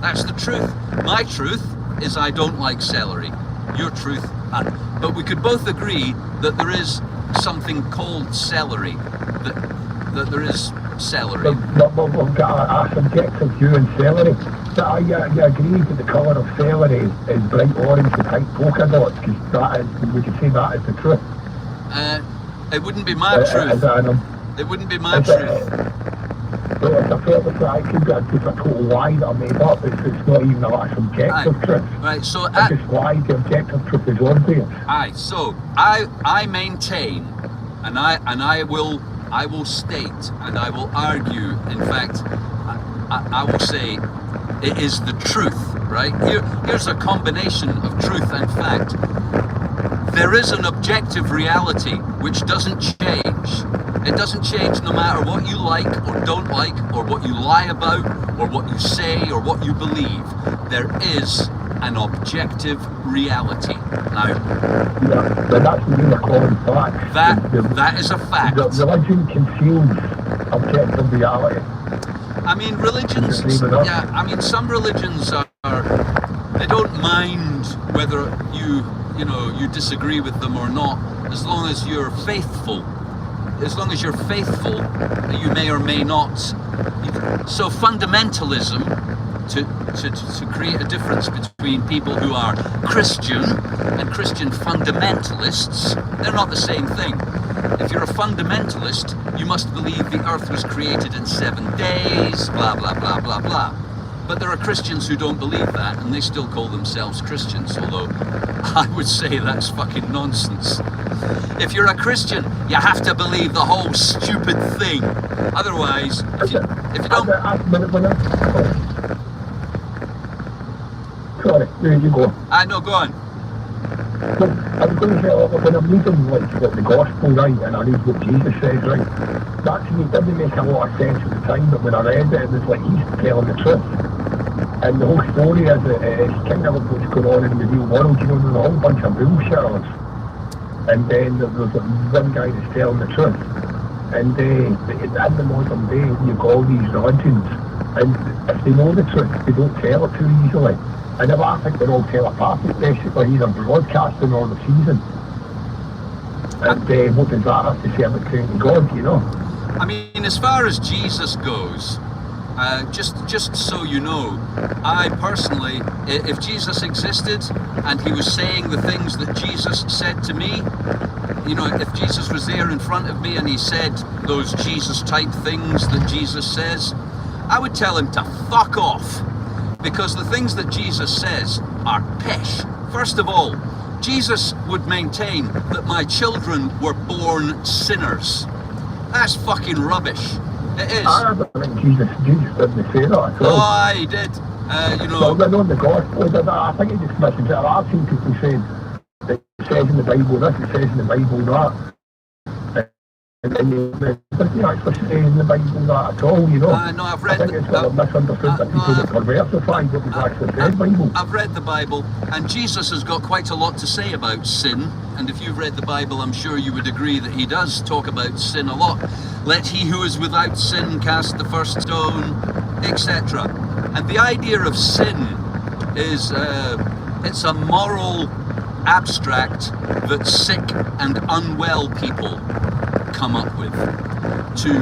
that's the truth. My truth is I don't like celery. Your truth, but we could both agree that there is something called celery. That there is celery. But we've got a subjective view in celery. So I agree that the colour of celery is bright orange with white polka dots, because that is, we could say that is the truth. It wouldn't be my truth. It wouldn't be my truth. Well, it's a fair bit, I could be just a total lie that I made up. It's not even a subjective truth. Right, so it's just lie, the objective truth is obvious. Aye, so I maintain, and I will state, and I will argue, in fact, I will say it is the truth, right? Here's a combination of truth and fact. There is an objective reality which doesn't change. It doesn't change no matter what you like or don't like, or what you lie about, or what you say, or what you believe. There is an objective reality. Now, yeah, but that's what you're calling fact. That is a fact. Religion conceals objective reality. I mean, religions. Yeah, I mean, some religions are. They don't mind whether you disagree with them or not, as long as you're faithful. As long as you're faithful, you may or may not. So fundamentalism, to create a difference between people who are Christian and Christian fundamentalists, they're not the same thing. If you're a fundamentalist, you must believe the earth was created in 7 days, blah, blah, blah, blah, blah. But there are Christians who don't believe that, and they still call themselves Christians, although I would say that's fucking nonsense. If you're a Christian, you have to believe the whole stupid thing. Otherwise, if you don't... Sorry, there you go. No, go on. I was going to say, when I'm reading like the gospel, right, and I read what Jesus says, right, that to me didn't make a lot of sense at the time, but when I read it, it was like he's telling the truth. And the whole story is it's kind of like what's going on in the real world. You know, there's a whole bunch of bullshitters, and then there's one guy that's telling the truth. And in the modern day, you've got all these religions, and if they know the truth, they don't tell it too easily. And I think they're all telepathic, basically, either broadcasting or receiving. And what does that have to say about creating God, you know? I mean, as far as Jesus goes, just so you know, I personally, if Jesus existed and he was saying the things that Jesus said to me, you know, if Jesus was there in front of me and he said those Jesus type things that Jesus says, I would tell him to fuck off, because the things that Jesus says are pish. First of all, Jesus would maintain that my children were born sinners. That's fucking rubbish. It is. I don't think Jesus didn't say that at all. Oh, he did. You know. Well, on the gospel, I think he just mentioned it. I've seen people saying that it says in the Bible this, it says in the Bible that. And then it doesn't actually say in the Bible that at all, you know. No, I've read. I think it's sort of misunderstood that people that perversify what we've actually said Bible. I've read the Bible, and Jesus has got quite a lot to say about sin. And if you've read the Bible, I'm sure you would agree that he does talk about sin a lot. Let he who is without sin cast the first stone, etc. And the idea of sin is it's a moral abstract that sick and unwell people come up with to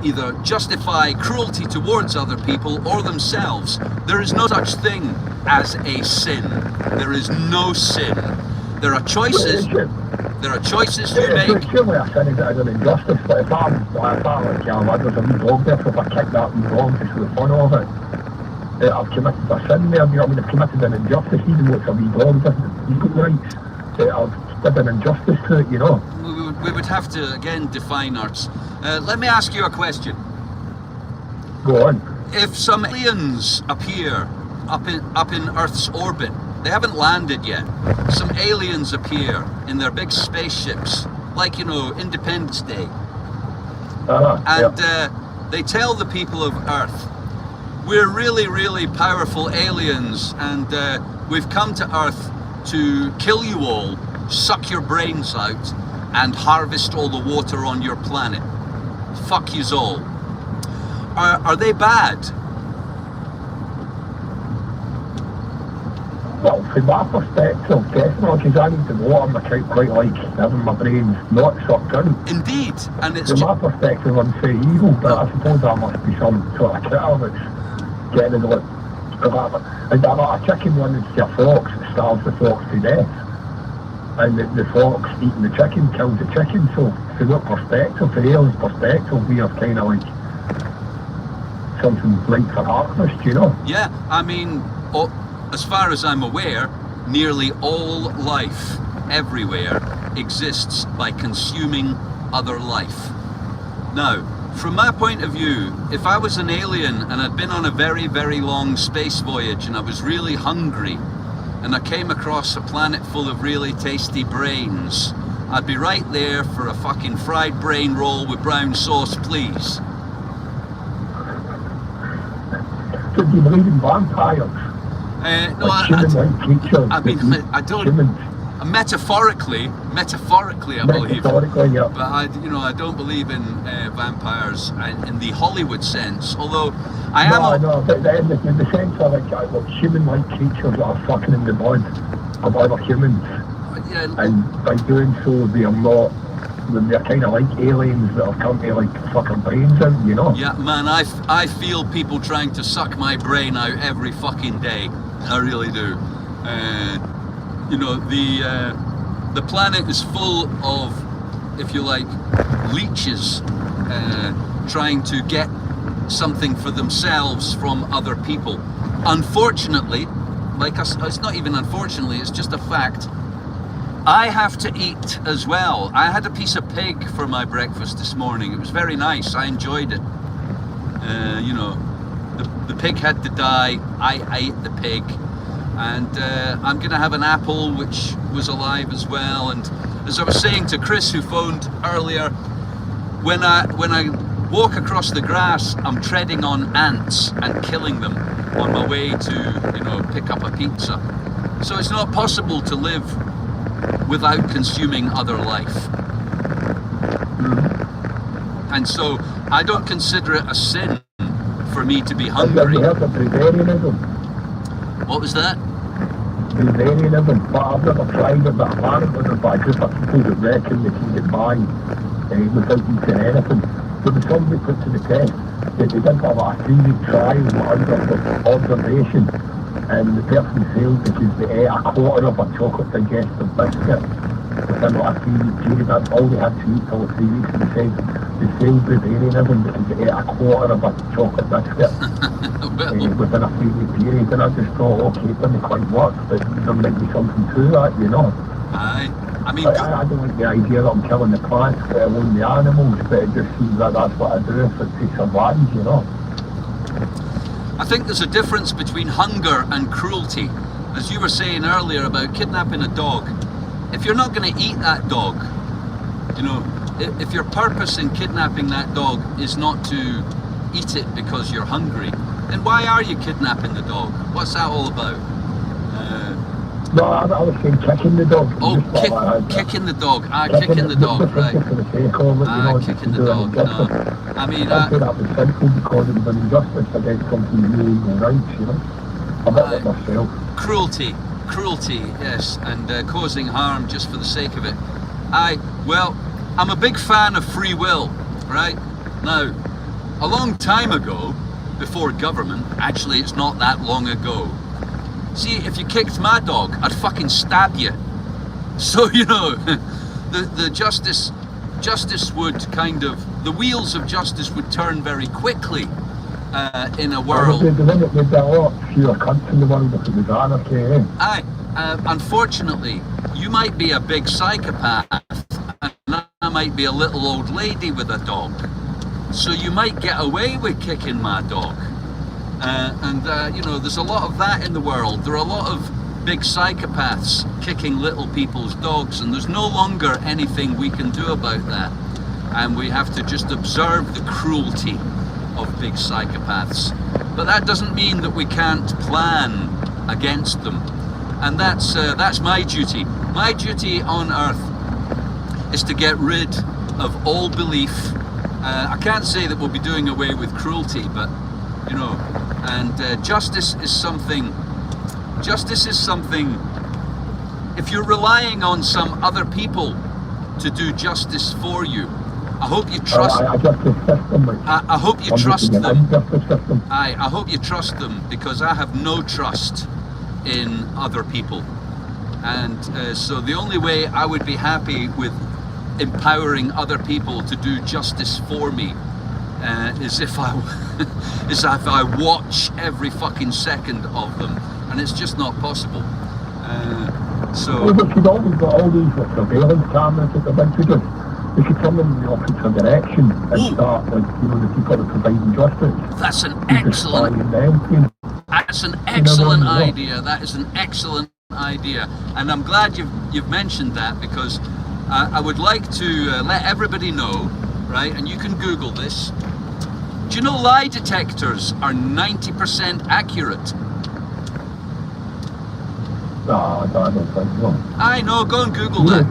either justify cruelty towards other people or themselves. There is no such thing as a sin. There is no sin. There are choices. There are choices to make. Surely a sin is an injustice, but if I'm like, there's a wee dog there, so if I kick that wee dog just for the fun of it, I've committed a sin there, you know what I mean? I've committed an injustice, even though it's a wee dog, doesn't equal right. I've done an injustice to it, you know. We would have to, again, define arts. Let me ask you a question. Go on. If some aliens appear up in Earth's orbit, they haven't landed yet, some aliens appear in their big spaceships, like, you know, Independence Day, and they tell the people of Earth, we're really, really powerful aliens, and we've come to Earth to kill you all, suck your brains out, and harvest all the water on your planet. Fuck yous all. are they bad? Well, from my perspective, definitely, because I need to know what I'm quite like having my brain not sucked in. Indeed, and it's From my perspective, I'm say evil, but I suppose that must be some sort of critter that's getting into it. And a chicken runs to a fox, it starves the fox to death. And the fox eating the chicken kills the chicken, so from what perspective, from Ail's perspective, we are kind of like something like for harvest, you know? Yeah, I mean, as far as I'm aware, nearly all life everywhere exists by consuming other life. Now, from my point of view, if I was an alien and I'd been on a very, very long space voyage and I was really hungry and I came across a planet full of really tasty brains, I'd be right there for a fucking fried brain roll with brown sauce, please. So do you believe in vampires? No, like human-like creatures? I mean, I don't. Humans. Metaphorically, I believe. Metaphorically, yeah. But I don't believe in vampires in the Hollywood sense. Although I am. No, but in the sense of like human-like creatures that are fucking in the blood of other humans, and by doing so, they are not. They're kind of like aliens that have come to like suck our brains out, you know? Yeah, man, I feel people trying to suck my brain out every fucking day. I really do. The planet is full of, if you like, leeches trying to get something for themselves from other people. Unfortunately, it's not even unfortunately, it's just a fact, I have to eat as well. I had a piece of pig for my breakfast this morning. It was very nice. I enjoyed it. The pig had to die. I ate the pig. And I'm going to have an apple, which was alive as well. And as I was saying to Chris, who phoned earlier, when I walk across the grass, I'm treading on ants and killing them on my way to, pick up a pizza. So it's not possible to live without consuming other life. And so I don't consider it a sin for me to be hungry. What was that? Vegetarianism, but I've never tried it, but apparently there's a group of people that reckon they can get by without eating anything. There was somebody put to the test that they did have a 3-week trial under observation, and the person failed because they ate a quarter of a chocolate digestive biscuit within a 3-week period. That's all they had to eat for 3 weeks, and they said they failed vegetarianism because they ate a quarter of a chocolate biscuit within a 3-week period. And I just thought, okay, it didn't quite work, but there might be something to that, you know. Aye. I mean, I don't like the idea that I'm killing the plants, let alone the animals, but it just seems that that's what I do if it takes survive, you know. I think there's a difference between hunger and cruelty. As you were saying earlier about kidnapping a dog, if you're not going to eat that dog, if your purpose in kidnapping that dog is not to eat it because you're hungry, then why are you kidnapping the dog? What's that all about? No, I was saying kicking the dog. Kicking the dog. Kicking the dog, right. Kicking the dog, no. I mean, I say that was simple because it was an injustice against something really equal rights, you know. I'm not like myself. Cruelty, yes, and causing harm just for the sake of it. I'm a big fan of free will, right? Now, a long time ago, before government, actually it's not that long ago, see, if you kicked my dog, I'd fucking stab you. So, the justice would the wheels of justice would turn very quickly in a world. There'd be a lot fewer cunts in the world if it was anarchy, eh? Aye. Unfortunately, you might be a big psychopath, and I might be a little old lady with a dog. So you might get away with kicking my dog. There's a lot of that in the world. There are a lot of big psychopaths kicking little people's dogs, and there's no longer anything we can do about that. And we have to just observe the cruelty of big psychopaths. But that doesn't mean that we can't plan against them. And that's my duty. My duty on Earth is to get rid of all belief I can't say that we'll be doing away with cruelty, but you know, and justice is something. Justice is something. If you're relying on some other people to do justice for you, I hope you trust. I hope you trust them. I hope you trust them, because I have no trust in other people, and so the only way I would be happy with empowering other people to do justice for me is if I watch every fucking second of them, and it's just not possible. So. Well, but you've always got all these surveillance cameras at the windows. They could come in the opposite direction and start, like, you know, the people that are providing justice. That's an excellent idea. That is an excellent idea, and I'm glad you've mentioned that, because I would like to let everybody know, right? And you can Google this. Do you know lie detectors are 90% accurate? No, I don't think so. I know. Go and Google that.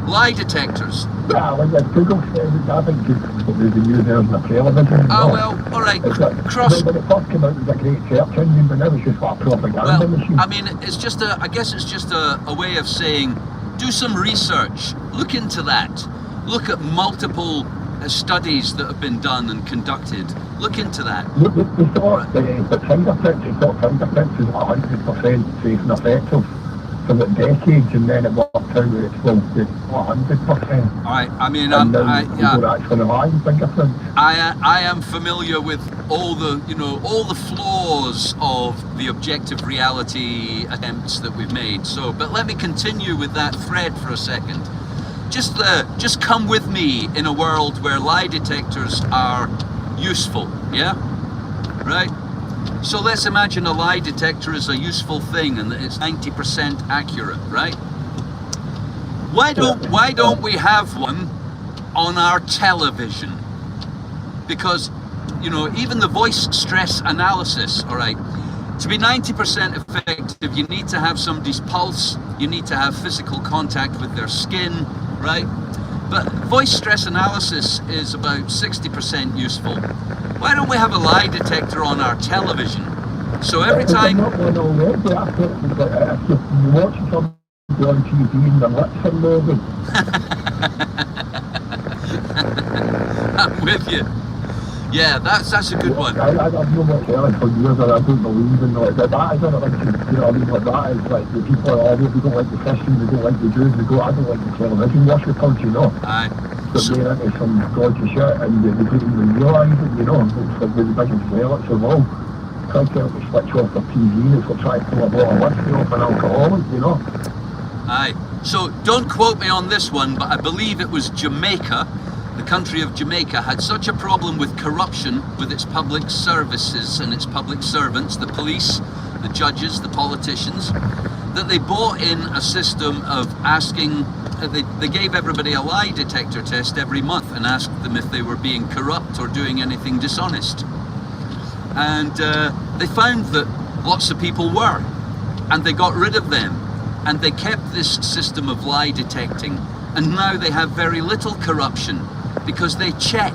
Lie detectors. Yeah, like Google says it, I think there's a new version of television. Oh, well, all right. When it first came out, it was a great search engine, but now it's just like a propaganda machine. I mean, it's just I guess it's just a way of saying, do some research, look into that, look at multiple studies that have been done and conducted, look into that. They thought that fingerprints is 100% safe and effective for the decades, and then it worked out that it's 100%. Alright, I mean, I am familiar with all the flaws of the objective reality attempts that we've made. So, but let me continue with that thread for a second. Just come with me in a world where lie detectors are useful, yeah? Right? So let's imagine a lie detector is a useful thing and that it's 90% accurate, right? Why don't we have one on our television? Because, you know, even the voice stress analysis, all right, to be 90% effective, you need to have somebody's pulse, you need to have physical contact with their skin, right? But voice stress analysis is about 60% useful. Why don't we have a lie detector on our television? So every time... You watch somebody on TV and their lips are moving. I'm with you. Yeah, that's a good one. I've known what Ellen for years, and I don't believe in that. That is not like, you know what I mean? Like, that is like, the people are always, they don't like the Christians, they don't like the Jews, they go, I don't like the television worshippers, you know. Aye. But they're into some dodgy shit, and they don't even realise it, you know. It's like the biggest zealots of all. Can't tell them to switch off the TV, it's like trying to pull a bottle of whiskey off an alcoholic, you know. Aye. So don't quote me on this one, but I believe it was Jamaica. The country of Jamaica had such a problem with corruption with its public services and its public servants, the police, the judges, the politicians, that they brought in a system of asking, they gave everybody a lie detector test every month and asked them if they were being corrupt or doing anything dishonest. And they found that lots of people were, and they got rid of them, and they kept this system of lie detecting, and now they have very little corruption because they check.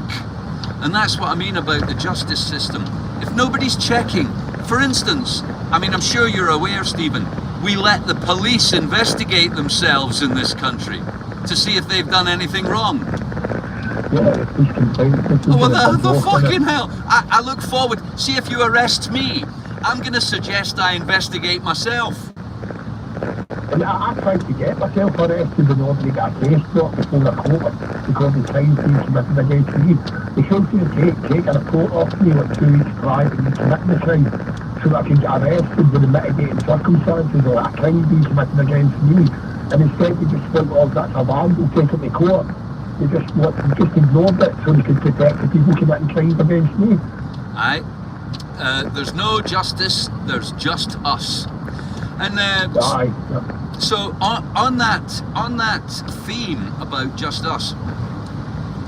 And that's what I mean about the justice system. If nobody's checking, for instance, I mean, I'm sure you're aware, Stephen, we let the police investigate themselves in this country to see if they've done anything wrong. Oh, well, the fucking hell. I look forward. See, if you arrest me, I'm going to suggest I investigate myself. I tried to get myself arrested in order to get a case brought before a court because the crimes being committed against me. They should take a report off me like 2 weeks prior to me committing the crime so that I can get arrested with the mitigating circumstances or a crime being committed against me. And instead they just think, oh, that's a van, we'll take it to court. They just ignored it so they could protect the people committing crimes against me. Aye. There's no justice, there's just us. And so on that theme about just us,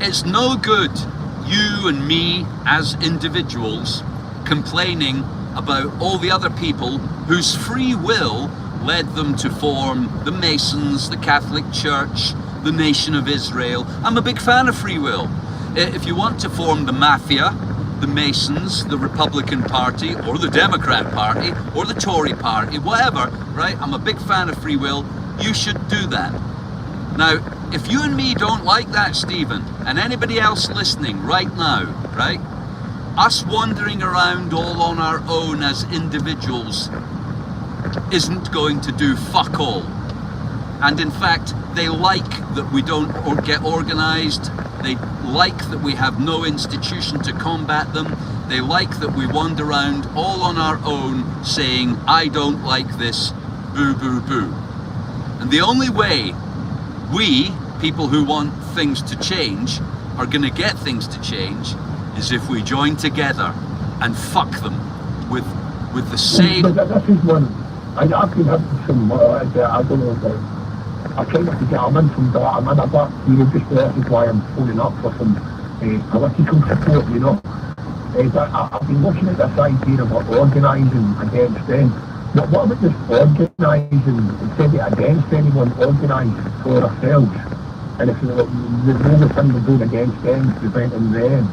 it's no good you and me as individuals complaining about all the other people whose free will led them to form the Masons, the Catholic Church, the nation of Israel. I'm a big fan of free will. If you want to form the mafia, the Masons, the Republican Party, or the Democrat Party, or the Tory Party, whatever, right? I'm a big fan of free will. You should do that. Now, if you and me don't like that, Stephen, and anybody else listening right now, right? Us wandering around all on our own as individuals isn't going to do fuck all. And in fact, they like that we don't get organised. They like that we have no institution to combat them. They like that we wander around all on our own saying, I don't like this, boo, boo, boo. And the only way we, people who want things to change, are going to get things to change is if we join together and fuck them with the same... But this is one, I've been having some, I don't know, I kind of get I'm in from that, I'm in a bit, just this is why I'm phoning up for some political support, I've been looking at this idea of organising against them. What about just organising, instead of against anyone, organise for ourselves? And if the only thing we're doing against them is preventing them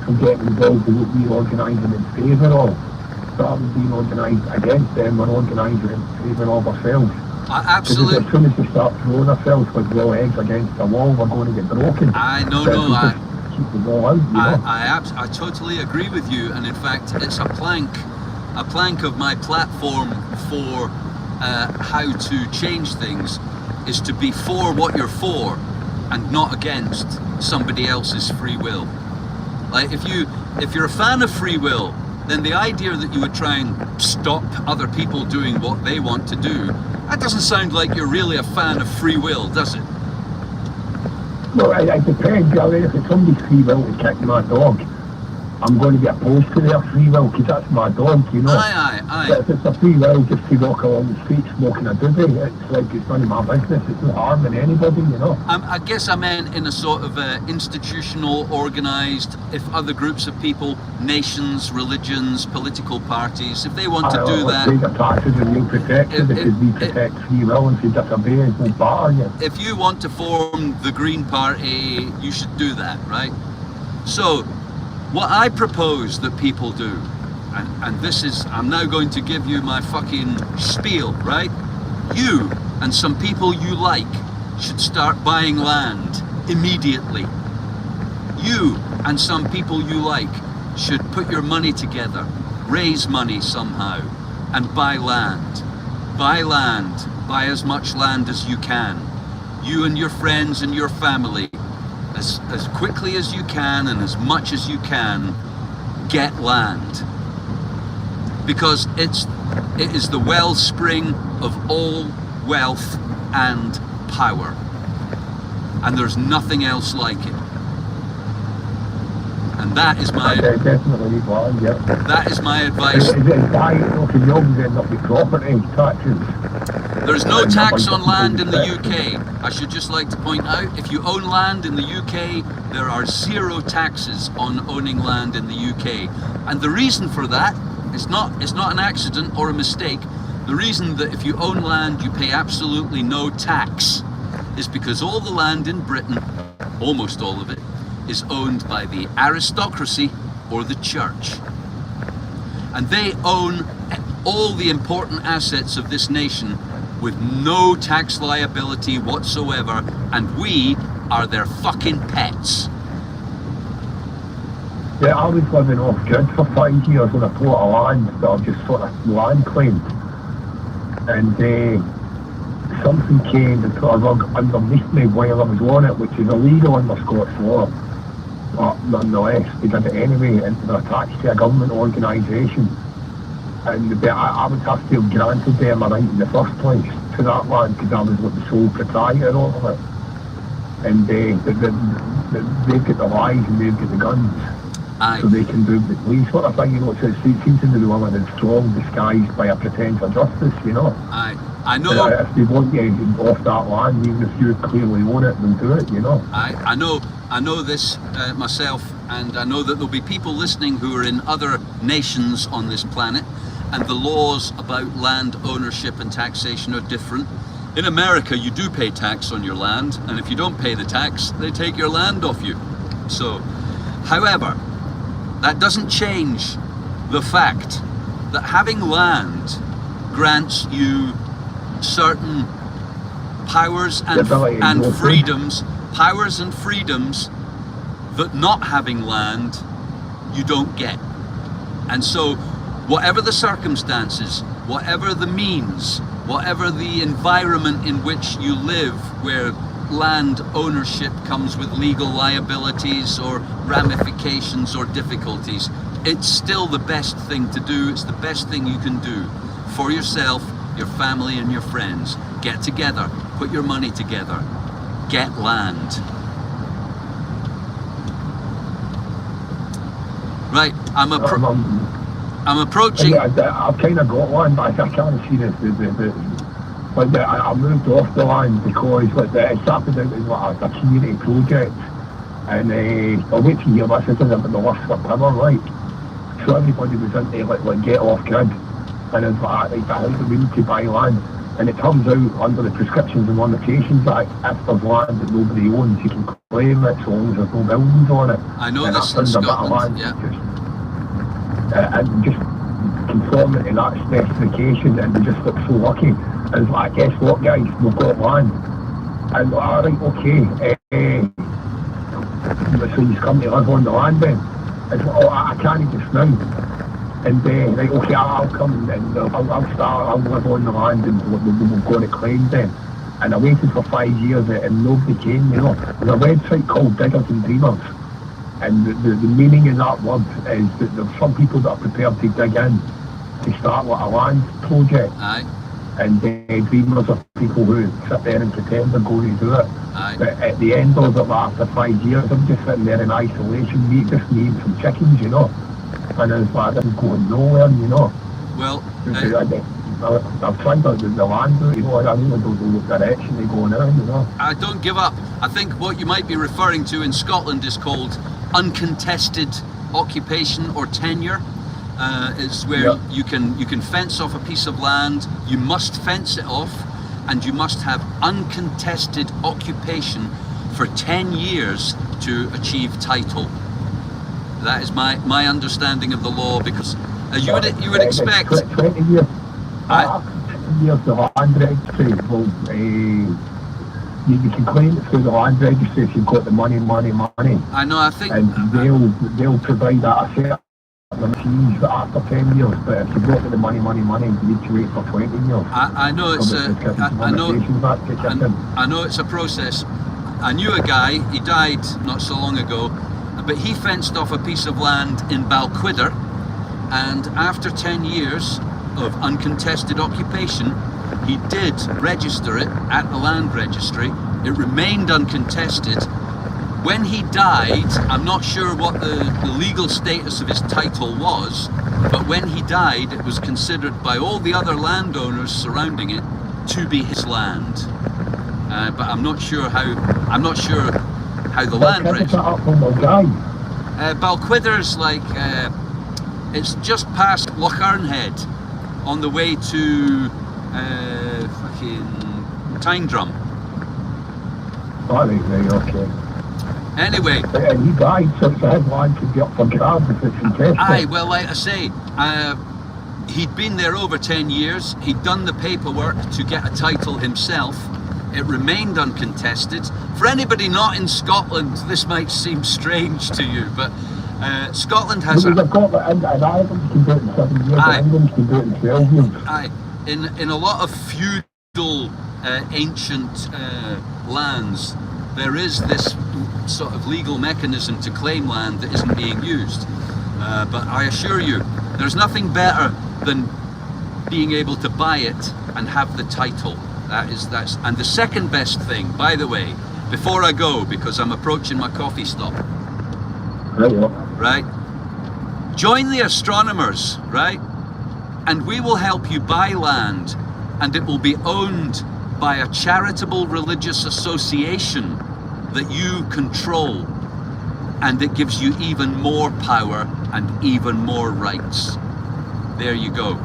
from getting involved in what we're organising in favour of, rather than being organised against them, we're organising in favour of ourselves. Absolutely. Because as soon as we start throwing ourselves like raw eggs against the wall, we're going to get broken. I keep the ball out, I totally agree with you, and in fact, it's a plank of my platform for how to change things is to be for what you're for, and not against somebody else's free will. Like if you're a fan of free will, then the idea that you would try and stop other people doing what they want to do, that doesn't sound like you're really a fan of free will, does it? Well, it depends. If it's somebody's free will to kick my dog, I'm going to get opposed to their free will because that's my dog, Aye. But if it's a free will just to walk along the street smoking a doobie, it's like it's none of my business. It's not harming anybody, I guess I meant in a sort of institutional, organised, if other groups of people, nations, religions, political parties, if they want to do that... Pay the taxes and you protect it because we protect free will, and if you disobey it, we'll bar you. If you want to form the Green Party, you should do that, right? So, what I propose that people do, and this is, I'm now going to give you my fucking spiel, right? You and some people you like should start buying land immediately. You and some people you like should put your money together, raise money somehow, and buy land. Buy land, buy as much land as you can. You and your friends and your family, as quickly as you can and as much as you can, get land. Because it is the wellspring of all wealth and power. And there's nothing else like it. And that is my... Definitely land, yeah. That is my advice. There's no tax on land in the UK. I should just like to point out, if you own land in the UK, there are 0 taxes on owning land in the UK. And the reason for that is not an accident or a mistake. The reason that if you own land, you pay absolutely no tax is because all the land in Britain, almost all of it, is owned by the aristocracy or the church. And they own all the important assets of this nation with no tax liability whatsoever, and we are their fucking pets. Yeah, I was living off grid for 5 years on a plot of land that I've just sort of land claimed. And something came and put a rug underneath me while I was on it, which is illegal under Scots law. But nonetheless, they did it anyway, and they're attached to a government organisation. And I would have to have granted them a right in the first place to that land because I was like the sole proprietor of it. And they've got the lies and they've got the guns. Aye. So they can do the police sort of thing, so it seems to be willing and strong, disguised by a pretence of justice, Aye. I know. If they want you off that land, even if you clearly own it, then do it, I know this myself, and I know that there'll be people listening who are in other nations on this planet, and the laws about land ownership and taxation are different. In America, you do pay tax on your land, and if you don't pay the tax, they take your land off you. So, however, that doesn't change the fact that having land grants you certain powers and freedoms, that not having land you don't get. And so whatever the circumstances, whatever the means, whatever the environment in which you live, where land ownership comes with legal liabilities or ramifications or difficulties, it's still the best thing to do. It's the best thing you can do for yourself, your family and your friends. Get together, put your money together, get land. Right, I'm approaching. I've kind of got one, but I can't see this. I moved off the land because it started out as a community project, and I'll wait to hear this. This is about the worst stuff ever, right? So everybody was into like get off grid, and it's like I think we need to buy land, and it turns out under the Prescriptions and Limitations Act, if there's land that nobody owns, you can claim it so long as there's no buildings on it. I know this in Scotland, yeah. And just conforming to that specification, and we just look so lucky. And it's like, guess what, guys, we've got land. And alright, okay, so you come to live on the land then. It's like, oh, I can't just now. And right, okay, I'll come and I'll live on the land, and we've got it claimed then. And I waited for 5 years and nobody came, you know. There's a website called Diggers and Dreamers. And the meaning of that word is that there's some people that are prepared to dig in to start like a land project. Aye. And dreamers are people who sit there and pretend they're going to do it. Aye. But at the end of it, after 5 years, I'm just sitting there in isolation, just me and some chickens, you know. And it's like, I'm going nowhere, you know. Well, I've tried the land route, you know, I really don't know what direction they're going in, you know. I don't give up. I think what you might be referring to in Scotland is called uncontested occupation or tenure. It's where you can fence off a piece of land, you must fence it off, and you must have uncontested occupation for 10 years to achieve title. That is my understanding of the law, because you would expect 20 years. 10 years the land registry. Well, you can claim it through the land registry if you've got the money. I know. I think, and they'll provide that a certain fees after 10 years. But if you've got the money, you need to wait for 20 years. I know it's I know it's a process. I knew a guy. He died not so long ago, but he fenced off a piece of land in Balquhidder, and after 10 years of uncontested occupation, he did register it at the land registry. It remained uncontested. When he died, I'm not sure what the legal status of his title was, but when he died, it was considered by all the other landowners surrounding it to be his land. But I'm not sure how the land registry. Balquhidder's like it's just past Lochernhead, on the way to fucking Tyndrum. Okay. Anyway. And he died, so it's a headline to get up for grabs if it's contested. Aye, well, like I say, he'd been there over 10 years. He'd done the paperwork to get a title himself. It remained uncontested. For anybody not in Scotland, this might seem strange to you, but Scotland has in Ireland you can do it in 7 years, in England you can do it in 12 years. Aye. In a lot of feudal ancient lands, there is this sort of legal mechanism to claim land that isn't being used. But I assure you, there's nothing better than being able to buy it and have the title. That's and the second best thing, by the way, before I go, because I'm approaching my coffee stop. Right? Join the astronomers, right? And we will help you buy land, and it will be owned by a charitable religious association that you control, and it gives you even more power and even more rights. There you go.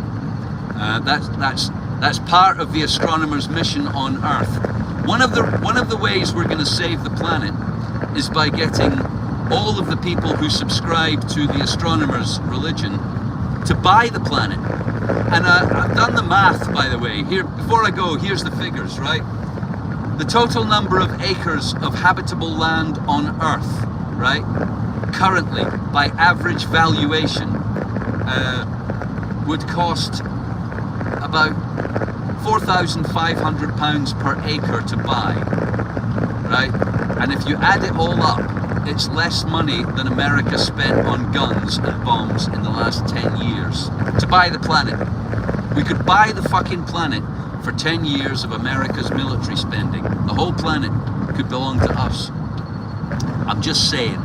That's part of the astronomer's mission on Earth. One of the ways we're going to save the planet is by getting all of the people who subscribe to the astronomers' religion to buy the planet. And I've done the math, by the way. Here, before I go, here's the figures, right? The total number of acres of habitable land on Earth, right, currently, by average valuation, would cost about £4,500 per acre to buy, right? And if you add it all up, it's less money than America spent on guns and bombs in the last 10 years to buy the planet. We could buy the fucking planet for 10 years of America's military spending. The whole planet could belong to us. I'm just saying.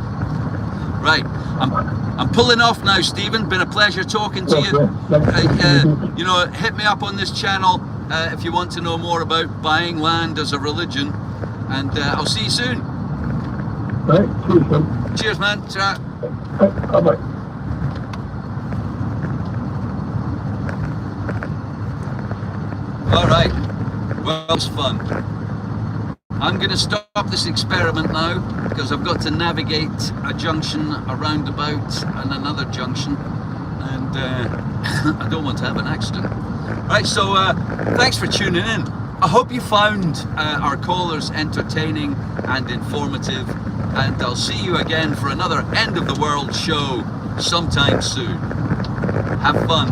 Right, I'm pulling off now, Stephen. Been a pleasure talking to you. You know, hit me up on this channel if you want to know more about buying land as a religion. And I'll see you soon. Right, cheers, man. Cheers, man. Ta. Bye-bye. All right. Well, it was fun. I'm going to stop this experiment now because I've got to navigate a junction, a roundabout, and another junction, and I don't want to have an accident. Right, so thanks for tuning in. I hope you found our callers entertaining and informative, and I'll see you again for another End of the World show sometime soon. Have fun.